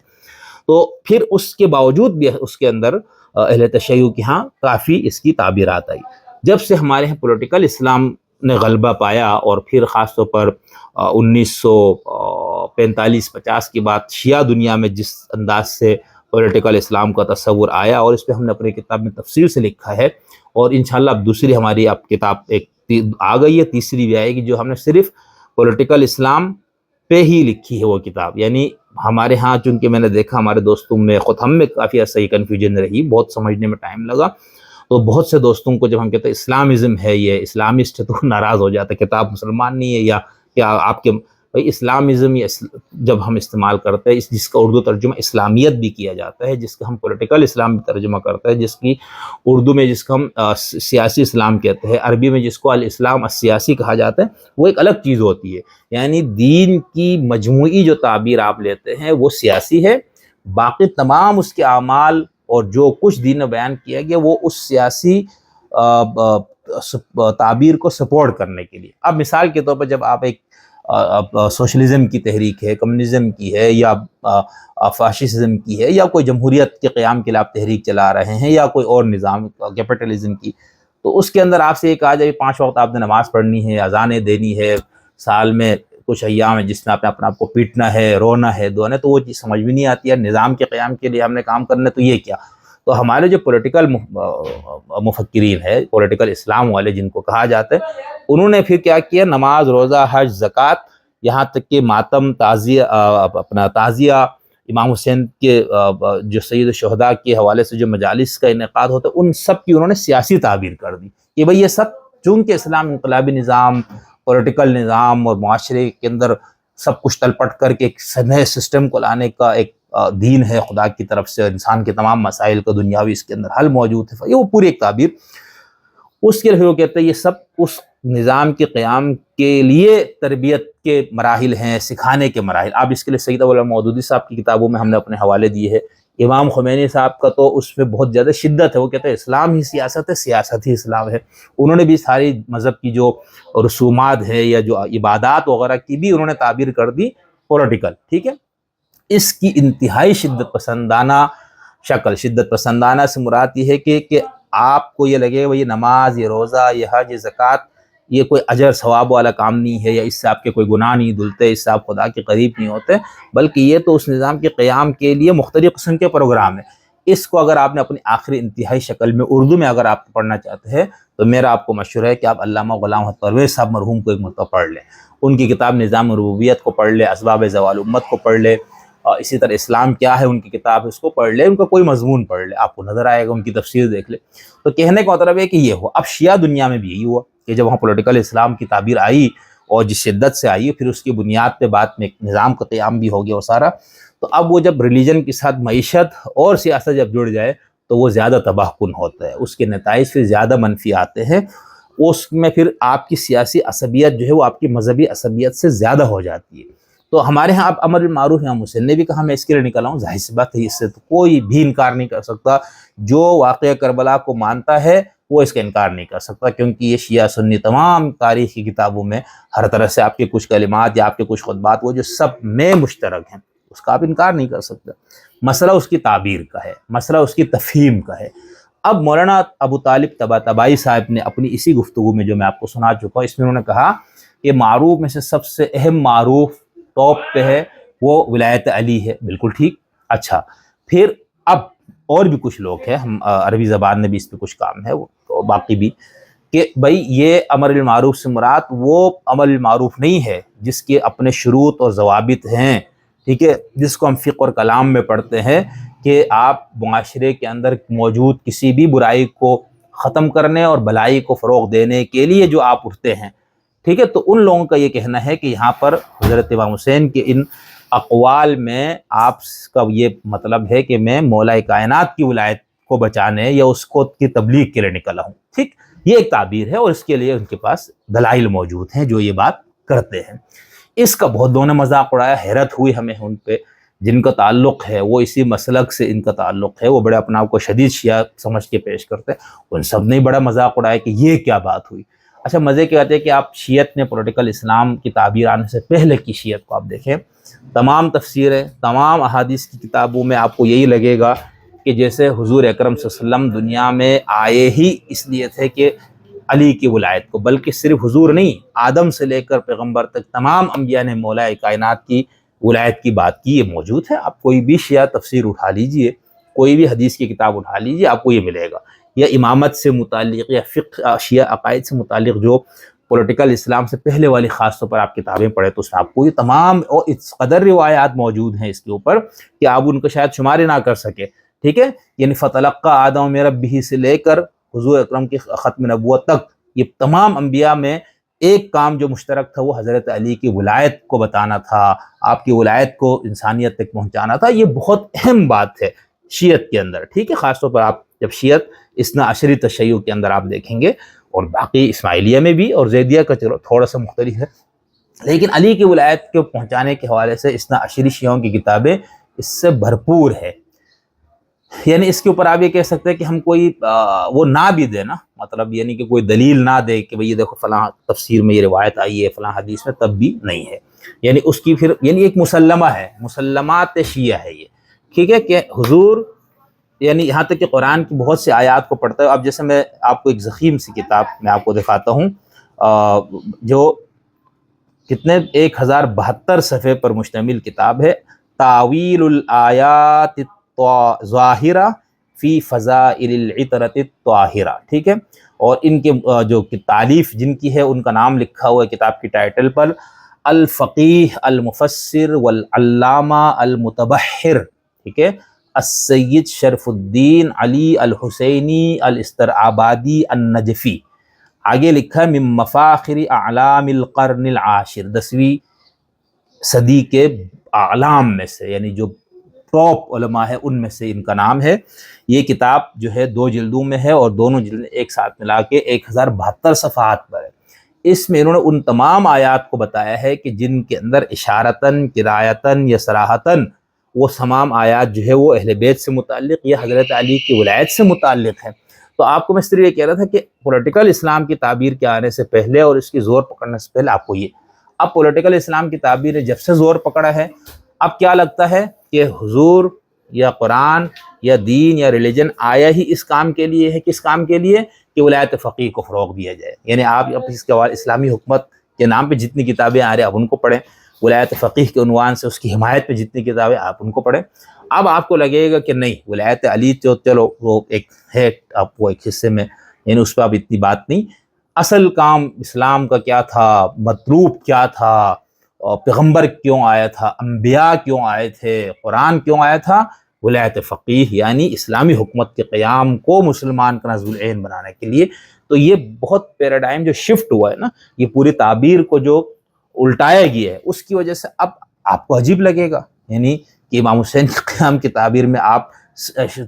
تو پھر اس کے باوجود بھی اس کے اندر اہل تشیع کے ہاں کافی اس کی تعبیرات آئی۔ جب سے ہمارے یہاں پولیٹیکل اسلام نے غلبہ پایا، اور پھر خاص طور پر 1945-50 کی بات شیعہ دنیا میں جس انداز سے پولیٹیکل اسلام کا تصور آیا، اور اس پہ ہم نے اپنی کتاب میں تفصیل سے لکھا ہے، اور انشاءاللہ اب دوسری ہماری اب کتاب ایک آ گئی ہے، تیسری بھی آئے گی، جو ہم نے صرف پولیٹیکل اسلام پہ ہی لکھی ہے وہ کتاب۔ یعنی ہمارے ہاں چونکہ میں نے دیکھا ہمارے دوستوں میں، خود ہم میں کافی عرصہ کنفیوژن رہی، بہت سمجھنے میں ٹائم لگا، تو بہت سے دوستوں کو جب ہم کہتے ہیں اسلامزم ہے، یہ اسلامسٹ ہے، تو ناراض ہو جاتا ہے، کتاب مسلمان نہیں ہے، یا کیا آپ کے بھائی اسلامزم جب ہم استعمال کرتے ہیں، جس کا اردو ترجمہ اسلامیت بھی کیا جاتا ہے، جس کا ہم پولیٹیکل اسلام بھی ترجمہ کرتے ہیں، جس کی اردو میں جس کو ہم سیاسی اسلام کہتے ہیں، عربی میں جس کو الاسلام السیاسی کہا جاتا ہے، وہ ایک الگ چیز ہوتی ہے۔ یعنی دین کی مجموعی جو تعبیر آپ لیتے ہیں وہ سیاسی ہے، باقی تمام اس کے اعمال اور جو کچھ دین میں بیان کیا گیا وہ اس سیاسی تعبیر کو سپورٹ کرنے کے لیے۔ اب مثال کے طور پر جب آپ ایک سوشلزم کی تحریک ہے، کمیونزم کی ہے، یا فاشسزم کی ہے، یا کوئی جمہوریت کے قیام کے لیے آپ تحریک چلا رہے ہیں، یا کوئی اور نظام کیپٹلزم کی، تو اس کے اندر آپ سے یہ کہا جائے 5 وقت آپ نے نماز پڑھنی ہے، اذانیں دینی ہے، سال میں کچھ ایام ہے جس میں آپ نے اپنے آپ کو پیٹنا ہے، رونا ہے، دعانا، تو وہ چیز سمجھ بھی نہیں آتی ہے۔ نظام کے قیام کے لیے ہم نے کام کرنا ہے، تو یہ کیا؟ تو ہمارے جو پولیٹیکل مفکرین ہے، پولیٹیکل اسلام والے جن کو کہا جاتا ہے، انہوں نے پھر کیا کیا؟ نماز، روزہ، حج، زکوٰۃ، یہاں تک کہ ماتم، تعزیہ، اپنا تعزیہ امام حسین کے جو سید الشہداء کے حوالے سے جو مجالس کا انعقاد ہوتا ہے، ان سب کی انہوں نے سیاسی تعبیر کر دی کہ بھئی یہ سب چونکہ اسلام انقلابی نظام، پولیٹیکل نظام اور معاشرے کے اندر سب کچھ تلپٹ کر کے ایک نئے سسٹم کو لانے کا ایک دین ہے خدا کی طرف سے، انسان کے تمام مسائل کا دنیاوی اس کے اندر حل موجود ہے، یہ وہ پوری ایک تعبیر۔ اس کے لیے وہ کہتے ہیں یہ سب اس نظام کے قیام کے لیے تربیت کے مراحل ہیں، سکھانے کے مراحل۔ آپ اس کے لیے سید ابوالعلا مودودی صاحب کی کتابوں میں ہم نے اپنے حوالے دیے ہے۔ امام خمینی صاحب کا تو اس میں بہت زیادہ شدت ہے، وہ کہتے ہیں اسلام ہی سیاست ہے، سیاست ہی اسلام ہے۔ انہوں نے بھی ساری مذہب کی جو رسومات ہے یا جو عبادات وغیرہ کی بھی انہوں نے تعبیر کر دی پولیٹیکل، ٹھیک ہے۔ اس کی انتہائی شدت پسندانہ شکل، شدت پسندانہ سے مراد یہ ہے کہ آپ کو یہ لگے گا یہ نماز، یہ روزہ، یہ حج، یہ زکوٰۃ، یہ کوئی اجر ثواب والا کام نہیں ہے، یا اس سے آپ کے کوئی گناہ نہیں دھلتے، اس سے آپ خدا کے قریب نہیں ہوتے، بلکہ یہ تو اس نظام کے قیام کے لیے مختلف قسم کے پروگرام ہیں۔ اس کو اگر آپ نے اپنی آخری انتہائی شکل میں اردو میں اگر آپ پڑھنا چاہتے ہیں تو میرا آپ کو مشورہ ہے کہ آپ علامہ غلام حق پرویز صاحب مرحوم کو ایک مرتبہ پڑھ لیں، ان کی کتاب نظام ربوبیت کو پڑھ لیں، اسباب زوال امت کو پڑھ لیں، اسی طرح اسلام کیا ہے ان کی کتاب ہے اس کو پڑھ لیں، ان کا کوئی مضمون پڑھ لیں، آپ کو نظر آئے گا، ان کی تفسیر دیکھ لیں۔ تو کہنے کا مطلب ہے کہ یہ ہو۔ اب شیعہ دنیا میں بھی یہی ہوا کہ جب وہاں پولیٹیکل اسلام کی تعبیر آئی اور جس شدت سے آئی، پھر اس کی بنیاد پہ بعد میں ایک نظام کا قیام بھی ہو گیا وہ سارا، تو اب وہ جب ریلیجن کے ساتھ معیشت اور سیاست جب جڑ جائے تو وہ زیادہ تباہ کن ہوتا ہے، اس کے نتائج پھر زیادہ منفی آتے ہیں، اس میں پھر آپ کی سیاسی عصبیت جو ہے وہ آپ کی مذہبی عصبیت سے زیادہ ہو جاتی ہے۔ تو ہمارے ہاں اب امر بالمعروف امام حسین نے بھی کہا میں اس کے لیے نکلا ہوں، ظاہر سی بات ہے اس سے تو کوئی بھی انکار نہیں کر سکتا، جو واقعہ کربلا کو مانتا ہے وہ اس کا انکار نہیں کر سکتا، کیونکہ یہ شیعہ سنی تمام تاریخ کی کتابوں میں ہر طرح سے آپ کے کچھ کلمات یا آپ کے کچھ خطبات وہ جو سب میں مشترک ہیں، اس کا آپ انکار نہیں کر سکتے۔ مسئلہ اس کی تعبیر کا ہے، مسئلہ اس کی تفہیم کا ہے۔ اب مولانا ابو طالب طباطبائی صاحب نے اپنی اسی گفتگو میں جو میں آپ کو سنا چکا ہوں، اس میں انہوں نے کہا کہ معروف میں سے سب سے اہم معروف ٹاپ پہ ہے وہ ولایت علی ہے، بالکل ٹھیک۔ اچھا، پھر اب اور بھی کچھ لوگ ہیں، ہم عربی زبان میں بھی اس پہ کچھ کام ہے، وہ باقی بھی، کہ بھائی یہ امر بالمعروف سے مراد وہ امر بالمعروف نہیں ہے جس کے اپنے شروط اور ضوابط ہیں، ٹھیک ہے، جس کو ہم فقہ اور کلام میں پڑھتے ہیں کہ آپ معاشرے کے اندر موجود کسی بھی برائی کو ختم کرنے اور بھلائی کو فروغ دینے کے لیے جو آپ اٹھتے ہیں، ٹھیک ہے۔ تو ان لوگوں کا یہ کہنا ہے کہ یہاں پر حضرت امام حسین کے ان اقوال میں آپ کا یہ مطلب ہے کہ میں مولا کائنات کی ولایت کو بچانے یا اس کو کی تبلیغ کے لیے نکلا ہوں، ٹھیک، یہ ایک تعبیر ہے اور اس کے لیے ان کے پاس دلائل موجود ہیں جو یہ بات کرتے ہیں۔ اس کا بہت لوگوں نے مذاق اڑایا، حیرت ہوئی ہمیں ان پہ، جن کا تعلق ہے وہ اسی مسلک سے ان کا تعلق ہے، وہ بڑے اپنا آپ کو شدید شیعہ سمجھ کے پیش کرتے ہیں، ان سب نے بڑا مذاق اڑایا کہ یہ کیا بات ہوئی۔ اچھا مزے کی بات ہے کہ آپ شیعت میں پولیٹیکل اسلام کی تعبیر آنے سے پہلے کی شیعت کو آپ دیکھیں، تمام تفسیریں، تمام احادیث کی کتابوں میں آپ کو یہی لگے گا کہ جیسے حضور اکرم صلی اللہ علیہ وسلم دنیا میں آئے ہی اس لیے تھے کہ علی کی ولایت کو، بلکہ صرف حضور نہیں، آدم سے لے کر پیغمبر تک تمام انبیاء نے مولا کائنات کی ولایت کی بات کی، یہ موجود ہے۔ آپ کوئی بھی شیعہ تفسیر اٹھا لیجئے، کوئی بھی حدیث کی کتاب اٹھا لیجئے، آپ کو یہ ملے گا، یا امامت سے متعلق یا فقہ شیعہ عقائد سے متعلق جو پولیٹیکل اسلام سے پہلے والی خاص طور پر آپ کتابیں پڑھیں تو اس میں آپ کو یہ تمام اور اس قدر روایات موجود ہیں اس کے اوپر کہ آپ ان کو شاید شمار ہی نہ کر سکے، ٹھیک ہے۔ یعنی فتلقى آدم من ربہ سے لے کر حضور اکرم کی ختم نبوت تک یہ تمام انبیاء میں ایک کام جو مشترک تھا وہ حضرت علی کی ولایت کو بتانا تھا، آپ کی ولایت کو انسانیت تک پہنچانا تھا۔ یہ بہت اہم بات ہے شیعت کے اندر، ٹھیک ہے، خاص طور پر آپ جب شیعت اثنا عشری تشیع کے اندر آپ دیکھیں گے، اور باقی اسماعیلیہ میں بھی اور زیدیہ کا چلو تھوڑا سا مختلف ہے، لیکن علی کی ولایت کو پہنچانے کے حوالے سے اثنا عشری شیعوں کی کتابیں اس سے بھرپور ہے۔ یعنی اس کے اوپر آپ یہ کہہ سکتے ہیں کہ ہم کوئی وہ نہ بھی دے نا، مطلب یعنی کہ کوئی دلیل نہ دے کہ بھئی یہ دیکھو فلاں تفسیر میں یہ روایت آئی ہے، فلاں حدیث میں، تب بھی نہیں ہے، یعنی اس کی پھر یعنی ایک مسلمہ ہے، مسلمات شیعہ ہے یہ، ٹھیک ہے، کہ حضور یعنی یہاں تک کہ قرآن کی بہت سی آیات کو پڑھتا ہے۔ اب جیسے میں آپ کو ایک ضخیم سی کتاب میں آپ کو دکھاتا ہوں جو کتنے 1072 صفحے پر مشتمل کتاب ہے، تاویل الآیات الظاہرہ فی فضائل العطرۃ الطاہرہ، ٹھیک ہے، اور ان کے جو تالیف جن کی ہے ان کا نام لکھا ہوا ہے کتاب کی ٹائٹل پر، الفقیہ المفسر والعلامہ المتبحر، ٹھیک ہے، السید شرف الدین علی الحسینی الاسترآبادی النجفی۔ آگے لکھا ہے من مفاخر اعلام القرن العاشر، 10ویں صدی کے اعلام میں سے، یعنی جو ٹاپ علماء ہے ان میں سے ان کا نام ہے۔ یہ کتاب جو ہے 2 جلدوں میں ہے اور دونوں جلدیں ایک ساتھ ملا کے 1072 صفحات پر ہے۔ اس میں انہوں نے ان تمام آیات کو بتایا ہے کہ جن کے اندر اشارتاً، قرایتاً یا صراحتاً وہ تمام آیات جو ہے وہ اہل بیت سے متعلق یا حضرت علی کی ولایت سے متعلق ہے۔ تو آپ کو میں صرف یہ کہہ رہا تھا کہ پولیٹیکل اسلام کی تعبیر کے آنے سے پہلے اور اس کی زور پکڑنے سے پہلے آپ کو یہ، اب پولیٹیکل اسلام کی تعبیر نے جب سے زور پکڑا ہے، اب کیا لگتا ہے کہ حضور یا قرآن یا دین یا ریلیجن آیا ہی اس کام کے لیے ہے، کس کام کے لیے کہ ولایت فقیہ کو فروغ دیا جائے۔ یعنی آپ اس کے بعد اسلامی حکومت کے نام پہ جتنی کتابیں آ رہی ہیں آپ ان کو پڑھیں، ولایت فقیہ کے عنوان سے اس کی حمایت پہ جتنی کتابیں آپ ان کو پڑھیں۔ اب آپ کو لگے گا کہ نہیں، ولایت علی چلو وہ ایک ہے، آپ وہ ایک حصے میں، یعنی اس پہ اب اتنی بات نہیں، اصل کام اسلام کا کیا تھا، مطلوب کیا تھا، پیغمبر کیوں آیا تھا، انبیاء کیوں آئے تھے، قرآن کیوں آیا تھا، ولایت فقیہ یعنی اسلامی حکومت کے قیام کو مسلمان کا نظم العین بنانے کے لیے۔ تو یہ بہت پیراڈائم جو شفٹ ہوا ہے نا، یہ پوری تعبیر کو جو الٹایا گیا ہے، اس کی وجہ سے اب آپ کو عجیب لگے گا، یعنی کہ امام حسین کے قیام کی تعبیر میں آپ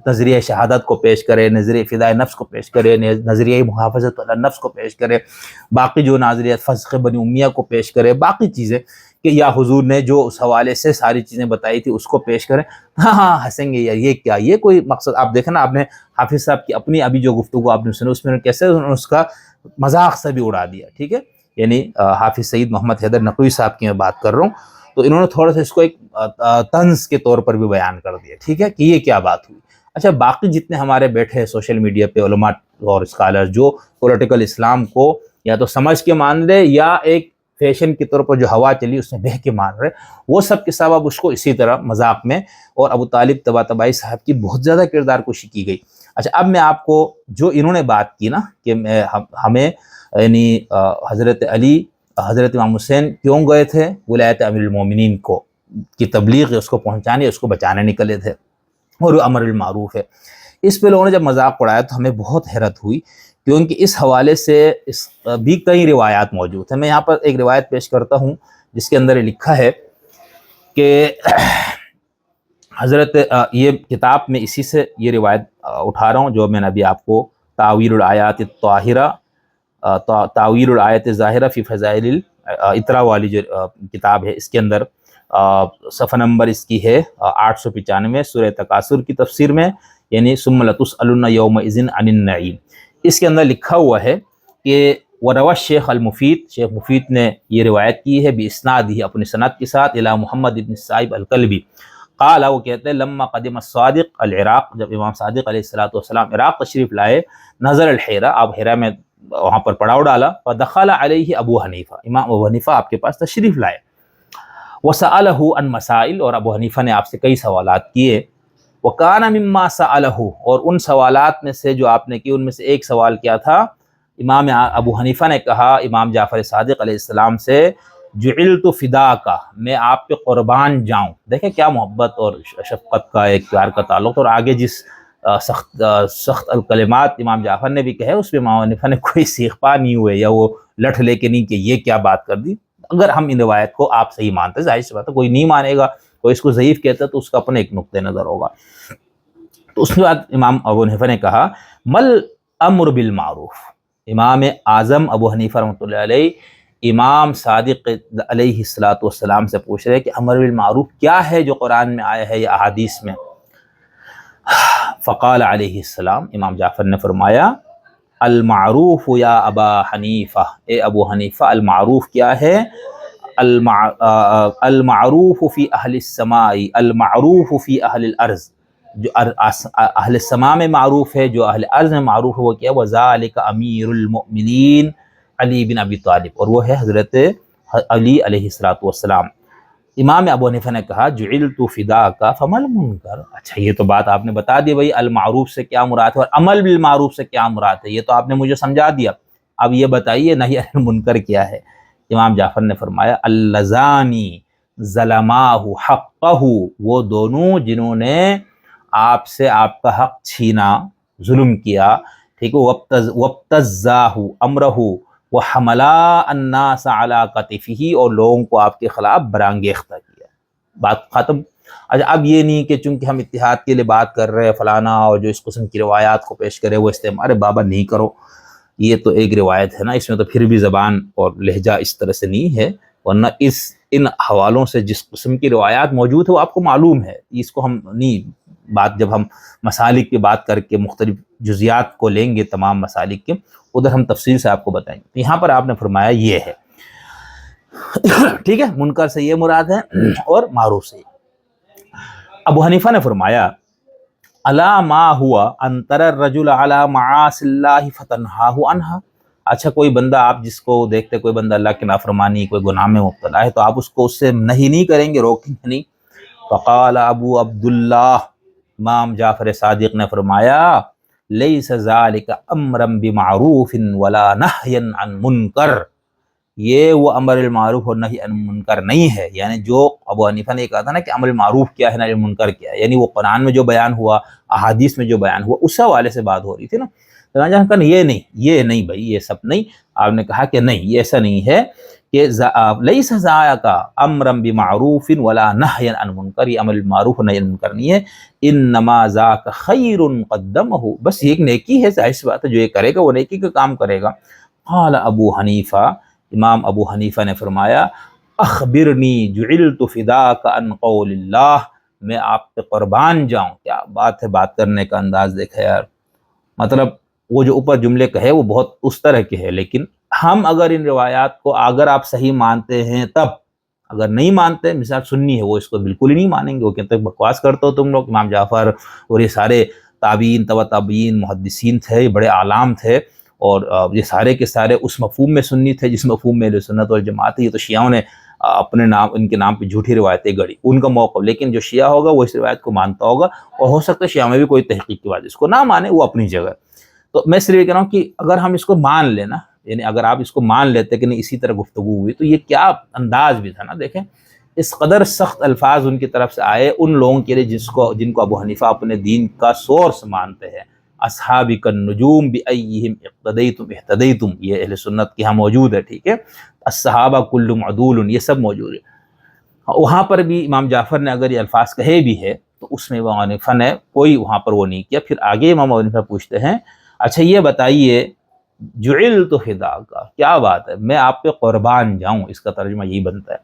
نظریہ شہادت کو پیش کرے، نظریہ فدائے نفس کو پیش کرے، نظریہ محافظت علی النفس کو پیش کرے، باقی جو نظریہ فسخ بنی امیہ کو پیش کرے، باقی چیزیں کہ یا حضور نے جو اس حوالے سے ساری چیزیں بتائی تھی اس کو پیش کریں۔ ہاں ہنسیں گے یار، یہ کیا، یہ کوئی مقصد؟ آپ دیکھیں نا، آپ نے حافظ صاحب کی اپنی ابھی جو گفتگو آپ نے سنی اس میں کیسے اس کا مذاق سے بھی اڑا دیا، ٹھیک ہے، یعنی حافظ سید محمد حیدر نقوی صاحب کی میں بات کر رہا ہوں، تو انہوں نے تھوڑا سا اس کو ایک طنز کے طور پر بھی بیان کر دیا، ٹھیک ہے، کہ یہ کیا بات ہوئی۔ اچھا باقی جتنے ہمارے بیٹھے ہیں سوشل میڈیا پہ علماء اور اسکالر جو پولیٹیکل اسلام کو یا تو سمجھ کے مان لے یا ایک فیشن کے طور پر جو ہوا چلی اس میں بہہ کے مان رہے، وہ سب کے سب اب اس کو اسی طرح مذاق میں، اور ابو طالب طباطبائی صاحب کی بہت زیادہ کردار کشی کی گئی۔ اچھا اب میں آپ کو جو انہوں نے بات کی نا کہ ہمیں یعنی حضرت علی حضرت امام حسین کیوں گئے تھے ولایت امیر المومنین کو کی تبلیغ، اس کو پہنچانے، اس کو بچانے نکلے تھے، اور وہ امر بالمعروف ہے۔ اس پہ لوگوں نے جب مذاق اڑایا تو ہمیں بہت حیرت ہوئی، کیونکہ اس حوالے سے بھی کئی روایات موجود ہیں۔ میں یہاں پر ایک روایت پیش کرتا ہوں جس کے اندر یہ لکھا ہے کہ حضرت یہ کتاب میں اسی سے یہ روایت اٹھا رہا ہوں جو میں نے ابھی آپ کو تعویل الآیات الطاہرہ، تعویل الآیات الظاہرہ فی فضائل الاطراء والی جو کتاب ہے، اس کے اندر صفحہ نمبر اس کی ہے 895 سورہ تکاثر کی تفسیر میں، یعنی ثم لتسألن یومئذ عن النعیم۔ اس کے اندر لکھا ہوا ہے کہ وروى شیخ المفید، شیخ مفید نے یہ روایت کی ہے باسنادہ، اپنی سند کے ساتھ، الی محمد بن صائب الکلبی قال، وہ کہتے ہیں لما قدم الصادق العراق، جب امام صادق علیہ السلام عراق تشریف لائے، نظر الحیرہ، آپ حیرہ میں وہاں پر پڑاؤ ڈالا، فدخل علیہ ابو حنیفہ، امام ابو حنیفہ آپ کے پاس تشریف لائے، وسألہ عن مسائل، اور ابو حنیفہ نے آپ سے کئی سوالات کیے، وکان مما سألہ، اور ان سوالات میں سے جو آپ نے کی ان میں سے ایک سوال کیا تھا، امام ابو حنیفہ نے کہا امام جعفر صادق علیہ السلام سے، جعلت فداکا، میں آپ پہ قربان جاؤں۔ دیکھیں کیا محبت اور شفقت کا ایک پیار کا تعلق، اور آگے جس سخت الکلمات امام جعفر نے بھی کہے اس پہ امام حنیفہ نے کوئی سیخ پا نہیں ہوئے یا وہ لٹھ لے کے نہیں کہ یہ کیا بات کر دی۔ اگر ہم ان روایت کو آپ صحیح مانتے، ظاہر سی بات ہے کوئی نہیں مانے گا، کوئی اس کو ضعیف کہتا ہے تو اس کا اپنا ایک نقطہ نظر ہوگا۔ تو اس کے بعد امام ابو حنیفہ نے کہا مل امر بالمعروف، امام اعظم ابو حنیفہ رحمۃ اللہ علیہ امام صادق علیہ السلام سے پوچھ رہے کہ امر بالمعروف کیا ہے جو قرآن میں آیا ہے یا احادیث میں؟ فقال علیہ السلام، امام جعفر نے فرمایا المعروف یا ابا حنیفہ، اے ابو حنیفہ المعروف کیا ہے؟ المعروف فی اہل السماء، المعروف فی اہل الارض، جو اہل السماء میں معروف ہے، جو اہل ارض میں معروف ہے وہ کیا؟ وذالک امیر المؤمنین علی بن ابی طالب، اور وہ ہے حضرت علی علیہ السلام۔ امام ابو حنیفہ نے کہا جعلت فداک فما المنکر، اچھا یہ تو بات آپ نے بتا دی بھائی المعروف سے کیا مراد ہے اور عمل بالمعروف سے کیا مراد ہے، یہ تو آپ نے مجھے سمجھا دیا، اب یہ بتائیے نہی عن المنکر کیا ہے؟ امام جعفر نے فرمایا اللذانی ظلماہ حقہ، وہ دونوں جنہوں نے آپ سے آپ کا حق چھینا، ظلم کیا، ٹھیک ہے، وابتزاہ امرہ وحملا الناس علی کتفہ، اور لوگوں کو آپ کے خلاف برانگیختہ کیا، بات ختم۔ اچھا اب یہ نہیں کہ چونکہ ہم اتحاد کے لیے بات کر رہے ہیں فلانا، اور جو اس قسم کی روایات کو پیش کرے وہ استعمال، ارے بابا نہیں کرو، یہ تو ایک روایت ہے نا، اس میں تو پھر بھی زبان اور لہجہ اس طرح سے نہیں ہے، ورنہ ان حوالوں سے جس قسم کی روایات موجود ہے وہ آپ کو معلوم ہے، اس کو ہم نہیں بات، جب ہم مسالک کی بات کر کے مختلف جزیات کو لیں گے تمام مسالک کے، ادھر ہم تفصیل سے آپ کو بتائیں گے۔ یہاں پر آپ نے فرمایا یہ ہے، ٹھیک ہے، منکر سے یہ مراد ہے اور معروف سے۔ ابو حنیفہ نے فرمایا الا ما ہوا ان تر الرجل علی معاصی اللہ فتنہاہ عنہا، اچھا کوئی بندہ آپ جس کو دیکھتے کوئی بندہ اللہ کی نافرمانی کوئی گناہ میں مبتلا ہے تو آپ اس کو اس سے نہیں کریں گے، روکیں گے نہیں؟ فقال ابو عبداللہ، امام جعفر صادق نے فرمایا لیس ذالک امرا بمعروف ولا نہیا عن منکر، یہ وہ امر المعروف اور نہی عن منکر نہیں ہے، یعنی جو ابو حنیفہ نے کہا تھا نا کہ امر المعروف کیا ہے نہی عن منکر کیا ہے، یعنی وہ قرآن میں جو بیان ہوا، احادیث میں جو بیان ہوا، اس حوالے سے بات ہو رہی تھی نا۔ یہ نہیں بھائی، یہ سب نہیں، آپ نے کہا کہ نہیں یہ ایسا نہیں ہے کہ لیس ذالک امرا بمعروف ولا نہیا عن منکر، یہ امر المعروف اور نہی عن منکر نہیں ہے، انما ذاک خیر قدمہ، بس یہ ایک نیکی ہے، ظاہر سی بات ہے جو یہ کرے گا وہ نیکی کا کام کرے گا۔ قال ابو حنیفہ، امام ابو حنیفہ نے فرمایا اخبرنی جعلت فداک عن قول اللہ، میں آپ پہ قربان جاؤں، کیا بات ہے، بات کرنے کا انداز دیکھا یار، مطلب وہ جو اوپر جملے کہے وہ بہت اس طرح کے ہے، لیکن ہم اگر ان روایات کو اگر آپ صحیح مانتے ہیں تب، اگر نہیں مانتے، مثال سنی ہے وہ اس کو بالکل ہی نہیں مانیں گے، وہ کہتے ہیں بکواس کرتے ہو تم لوگ، امام جعفر اور یہ سارے تابعین تبع تابعین محدثین تھے، بڑے اعلام تھے، اور یہ سارے کے سارے اس مفہوم میں سنی تھے جس مفہوم میں اہل سنت والجماعت ہے. یہ تو شیعوں نے اپنے نام ان کے نام پہ جھوٹی روایتیں گڑی، ان کا موقف. لیکن جو شیعہ ہوگا وہ اس روایت کو مانتا ہوگا، اور ہو سکتا ہے شیعہ میں بھی کوئی تحقیق کی وجہ اس کو نہ مانے، وہ اپنی جگہ. تو میں صرف یہ کہہ رہا ہوں کہ اگر ہم اس کو مان لینا، یعنی اگر آپ اس کو مان لیتے کہ نہیں اسی طرح گفتگو ہوئی، تو یہ کیا انداز بھی تھا نا. دیکھیں اس قدر سخت الفاظ ان کی طرف سے آئے ان لوگوں کے لیے جن کو ابو حنیفہ اپنے دین کا سورس مانتے ہیں. اصحابک النجوم بأیہم اقتدیتم اہتدیتم، یہ اہل سنت کے ہاں موجود ہے، ٹھیک ہے. الصحابہ کلہم عدول، یہ سب موجود ہے. وہاں پر بھی امام جعفر نے اگر یہ الفاظ کہے بھی ہے تو اس میں امام حنیفہ نے کوئی وہاں پر وہ نہیں کیا. پھر آگے امام حنیفہ پوچھتے ہیں اچھا یہ بتائیے جعلت فداک، کیا بات ہے میں آپ پہ قربان جاؤں، اس کا ترجمہ یہی بنتا ہے.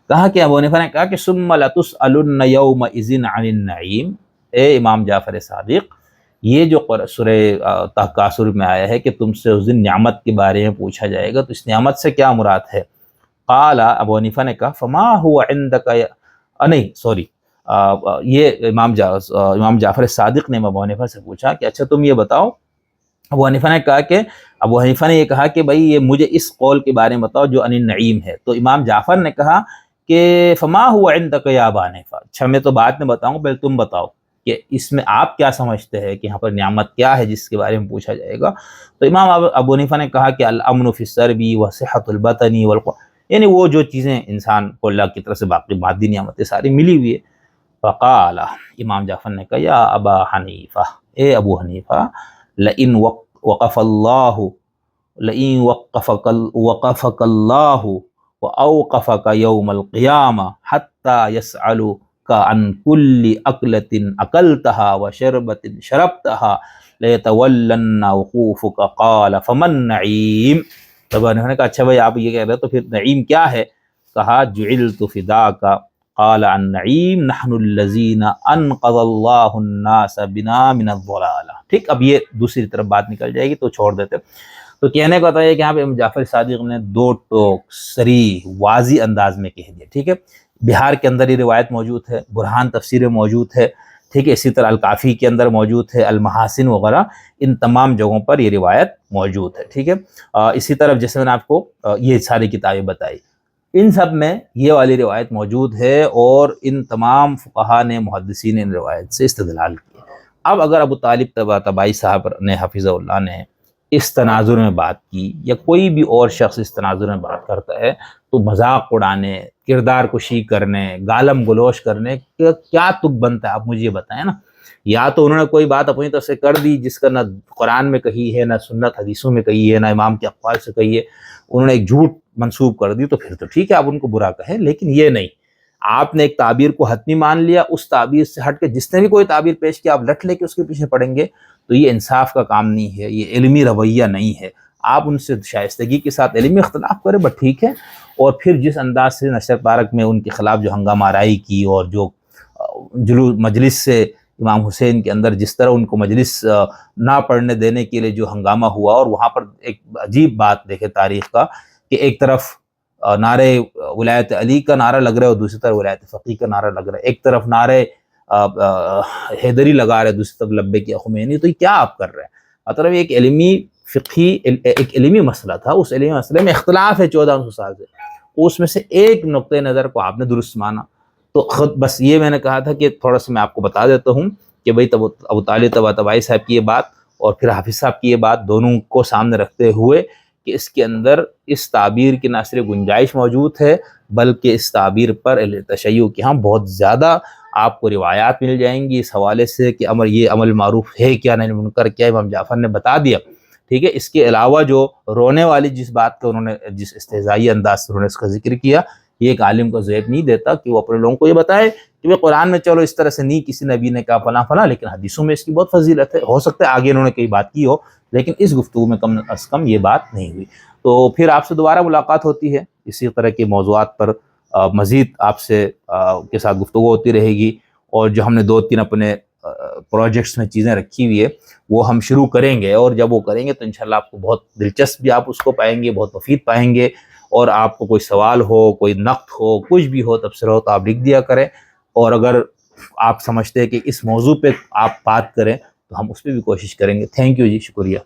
کہا کہ ابو حنیفہ نے کہا کہ ثم لتسألن یومئذ عن النعیم، اے امام جعفر صادق یہ جو سورہ تکاثر میں آیا ہے کہ تم سے اس دن نعمت کے بارے میں پوچھا جائے گا، تو اس نعمت سے کیا مراد ہے؟ قال، ابو حنیفہ نے کہا فما هو عندک نہیں سوری یہ امام جعفر صادق نے ابو حنیفہ سے پوچھا کہ اچھا تم یہ بتاؤ. ابو حنیفہ نے کہا کہ ابو حنیفہ نے یہ کہا کہ بھائی یہ مجھے اس قول کے بارے میں بتاؤ جو عن النعیم ہے. تو امام جعفر نے کہا کہ فما هو عندک یا ابا حنیفہ، اچھا میں تو بعد میں بتاؤں، پہلے تم بتاؤ کہ اس میں آپ کیا سمجھتے ہیں کہ یہاں پر نعمت کیا ہے جس کے بارے میں پوچھا جائے گا. تو امام ابو حنیفہ نے کہا کہ الامن فی السرب وصحۃ البطن یعنی وہ جو چیزیں انسان کو اللہ کی طرف سے باقی مادی نعمتیں ساری ملی ہوئی ہے. فقال، امام جعفر نے کہا یا ابا حنیفہ، اے ابو حنیفہ لئن وقفک اللہ واوقفک یوم القیامہ حتی یسألک عن کل اکلۃ اکلتہا وشربۃ شربتہا لیتولن وقوفک قال فمن النعیم. تب انہوں نے کہا اچھا بھائی آپ یہ کہہ رہے تو پھر نعیم کیا ہے؟ کہا جعلت فداک قال النعیم نحن الذین انقذ اللہ الناس بنا من الضلالہ. ٹھیک، اب یہ دوسری طرف بات نکل جائے گی تو چھوڑ دیتے. تو کہنے کا ہے کہ یہاں پہ امام جعفر صادق نے دو ٹوک صریح واضح انداز میں کہہ دیا. ٹھیک ہے، بہار کے اندر یہ روایت موجود ہے، برہان تفسیر موجود ہے، ٹھیک ہے، اسی طرح الکافی کے اندر موجود ہے، المحاسن وغیرہ ان تمام جگہوں پر یہ روایت موجود ہے. ٹھیک ہے، اسی طرح جیسے میں نے آپ کو یہ ساری کتابیں بتائی ان سب میں یہ والی روایت موجود ہے، اور ان تمام فقہا نے محدثین نے ان روایت سے استدلال کیا. اب اگر ابو طالب طباطبائی صاحب نے حفظہ اللہ نے اس تناظر میں بات کی، یا کوئی بھی اور شخص اس تناظر میں بات کرتا ہے، تو مذاق اڑانے، کردار کشی کرنے، گالم گلوچ کرنے کیا تک بنتا ہے؟ آپ مجھے یہ بتائیں نا. یا تو انہوں نے کوئی بات اپنی طرف سے کر دی جس کا نہ قرآن میں کہی ہے، نہ سنت حدیثوں میں کہی ہے، نہ امام کے اقوال سے کہی ہے، انہوں نے ایک جھوٹ منسوب کر دی، تو پھر تو ٹھیک ہے آپ ان کو برا کہیں. لیکن یہ نہیں، آپ نے ایک تعبیر کو حتمی مان لیا، اس تعبیر سے ہٹ کے جس نے بھی کوئی تعبیر پیش کیا آپ لٹ لے کے اس کے پیچھے پڑیں گے، تو یہ انصاف کا کام نہیں ہے، یہ علمی رویہ نہیں ہے. آپ ان سے شائستگی کے ساتھ علمی اختلاف کریں بس ٹھیک ہے. اور پھر جس انداز سے نشر پارک میں ان کے خلاف جو ہنگامہ آرائی کی، اور جو مجلس سے امام حسین کے اندر جس طرح ان کو مجلس نہ پڑھنے دینے کے لیے جو ہنگامہ ہوا، اور وہاں پر ایک عجیب بات دیکھے تاریخ کا کہ ایک طرف نعرے ولایت علی کا نعرہ لگ رہا ہے اور دوسری طرف ولایت فقیہ کا نعرہ لگ رہا ہے، ایک طرف نعرے حیدری لگا رہے دوسری طرف لبیک یا خمینی. تو یہ کیا آپ کر رہے ہیں؟ مطلب ایک علمی فقہی ایک علمی مسئلہ تھا، اس علمی مسئلے میں اختلاف ہے 1400 سال سے، اس میں سے ایک نقطۂ نظر کو آپ نے درست مانا. تو خود بس یہ میں نے کہا تھا کہ تھوڑا سا میں آپ کو بتا دیتا ہوں کہ بھائی ابو طالب طباطبائی صاحب کی یہ بات اور پھر حافظ صاحب کی یہ بات دونوں کو سامنے رکھتے ہوئے کہ اس کے اندر اس تعبیر کی نہ صرف گنجائش موجود ہے بلکہ اس تعبیر پر اہل تشیع کے ہاں بہت زیادہ آپ کو روایات مل جائیں گی اس حوالے سے کہ یہ عمل معروف ہے کیا، نہیں منکر کیا، امام جعفر نے بتا دیا. ٹھیک ہے، اس کے علاوہ جو رونے والی جس بات کا انہوں نے جس استہزائی انداز سے انہوں نے اس کا ذکر کیا، یہ ایک عالم کو زیب نہیں دیتا کہ وہ اپنے لوگوں کو یہ بتائے کہ وہ قرآن میں چلو اس طرح سے نہیں کسی نبی نے کہا فلاں فلاں، لیکن حدیثوں میں اس کی بہت فضیلت ہے. ہو سکتا ہے آگے انہوں نے کئی بات کی ہو لیکن اس گفتگو میں کم از کم یہ بات نہیں ہوئی. تو پھر آپ سے دوبارہ ملاقات ہوتی ہے اسی طرح کے موضوعات پر، مزید آپ سے کے ساتھ گفتگو ہوتی رہے گی. اور جو ہم نے 2-3 اپنے پروجیکٹس میں چیزیں رکھی ہوئی ہے وہ ہم شروع کریں گے، اور جب وہ کریں گے تو انشاءاللہ آپ کو بہت دلچسپ بھی آپ اس کو پائیں گے، بہت مفید پائیں گے. اور آپ کو کوئی سوال ہو، کوئی نقد ہو، کچھ بھی ہو، تبصرہ ہو تو آپ لکھ دیا کریں. اور اگر آپ سمجھتے ہیں کہ اس موضوع پہ آپ بات کریں تو ہم اس پہ بھی کوشش کریں گے. تھینک یو جی، شکریہ.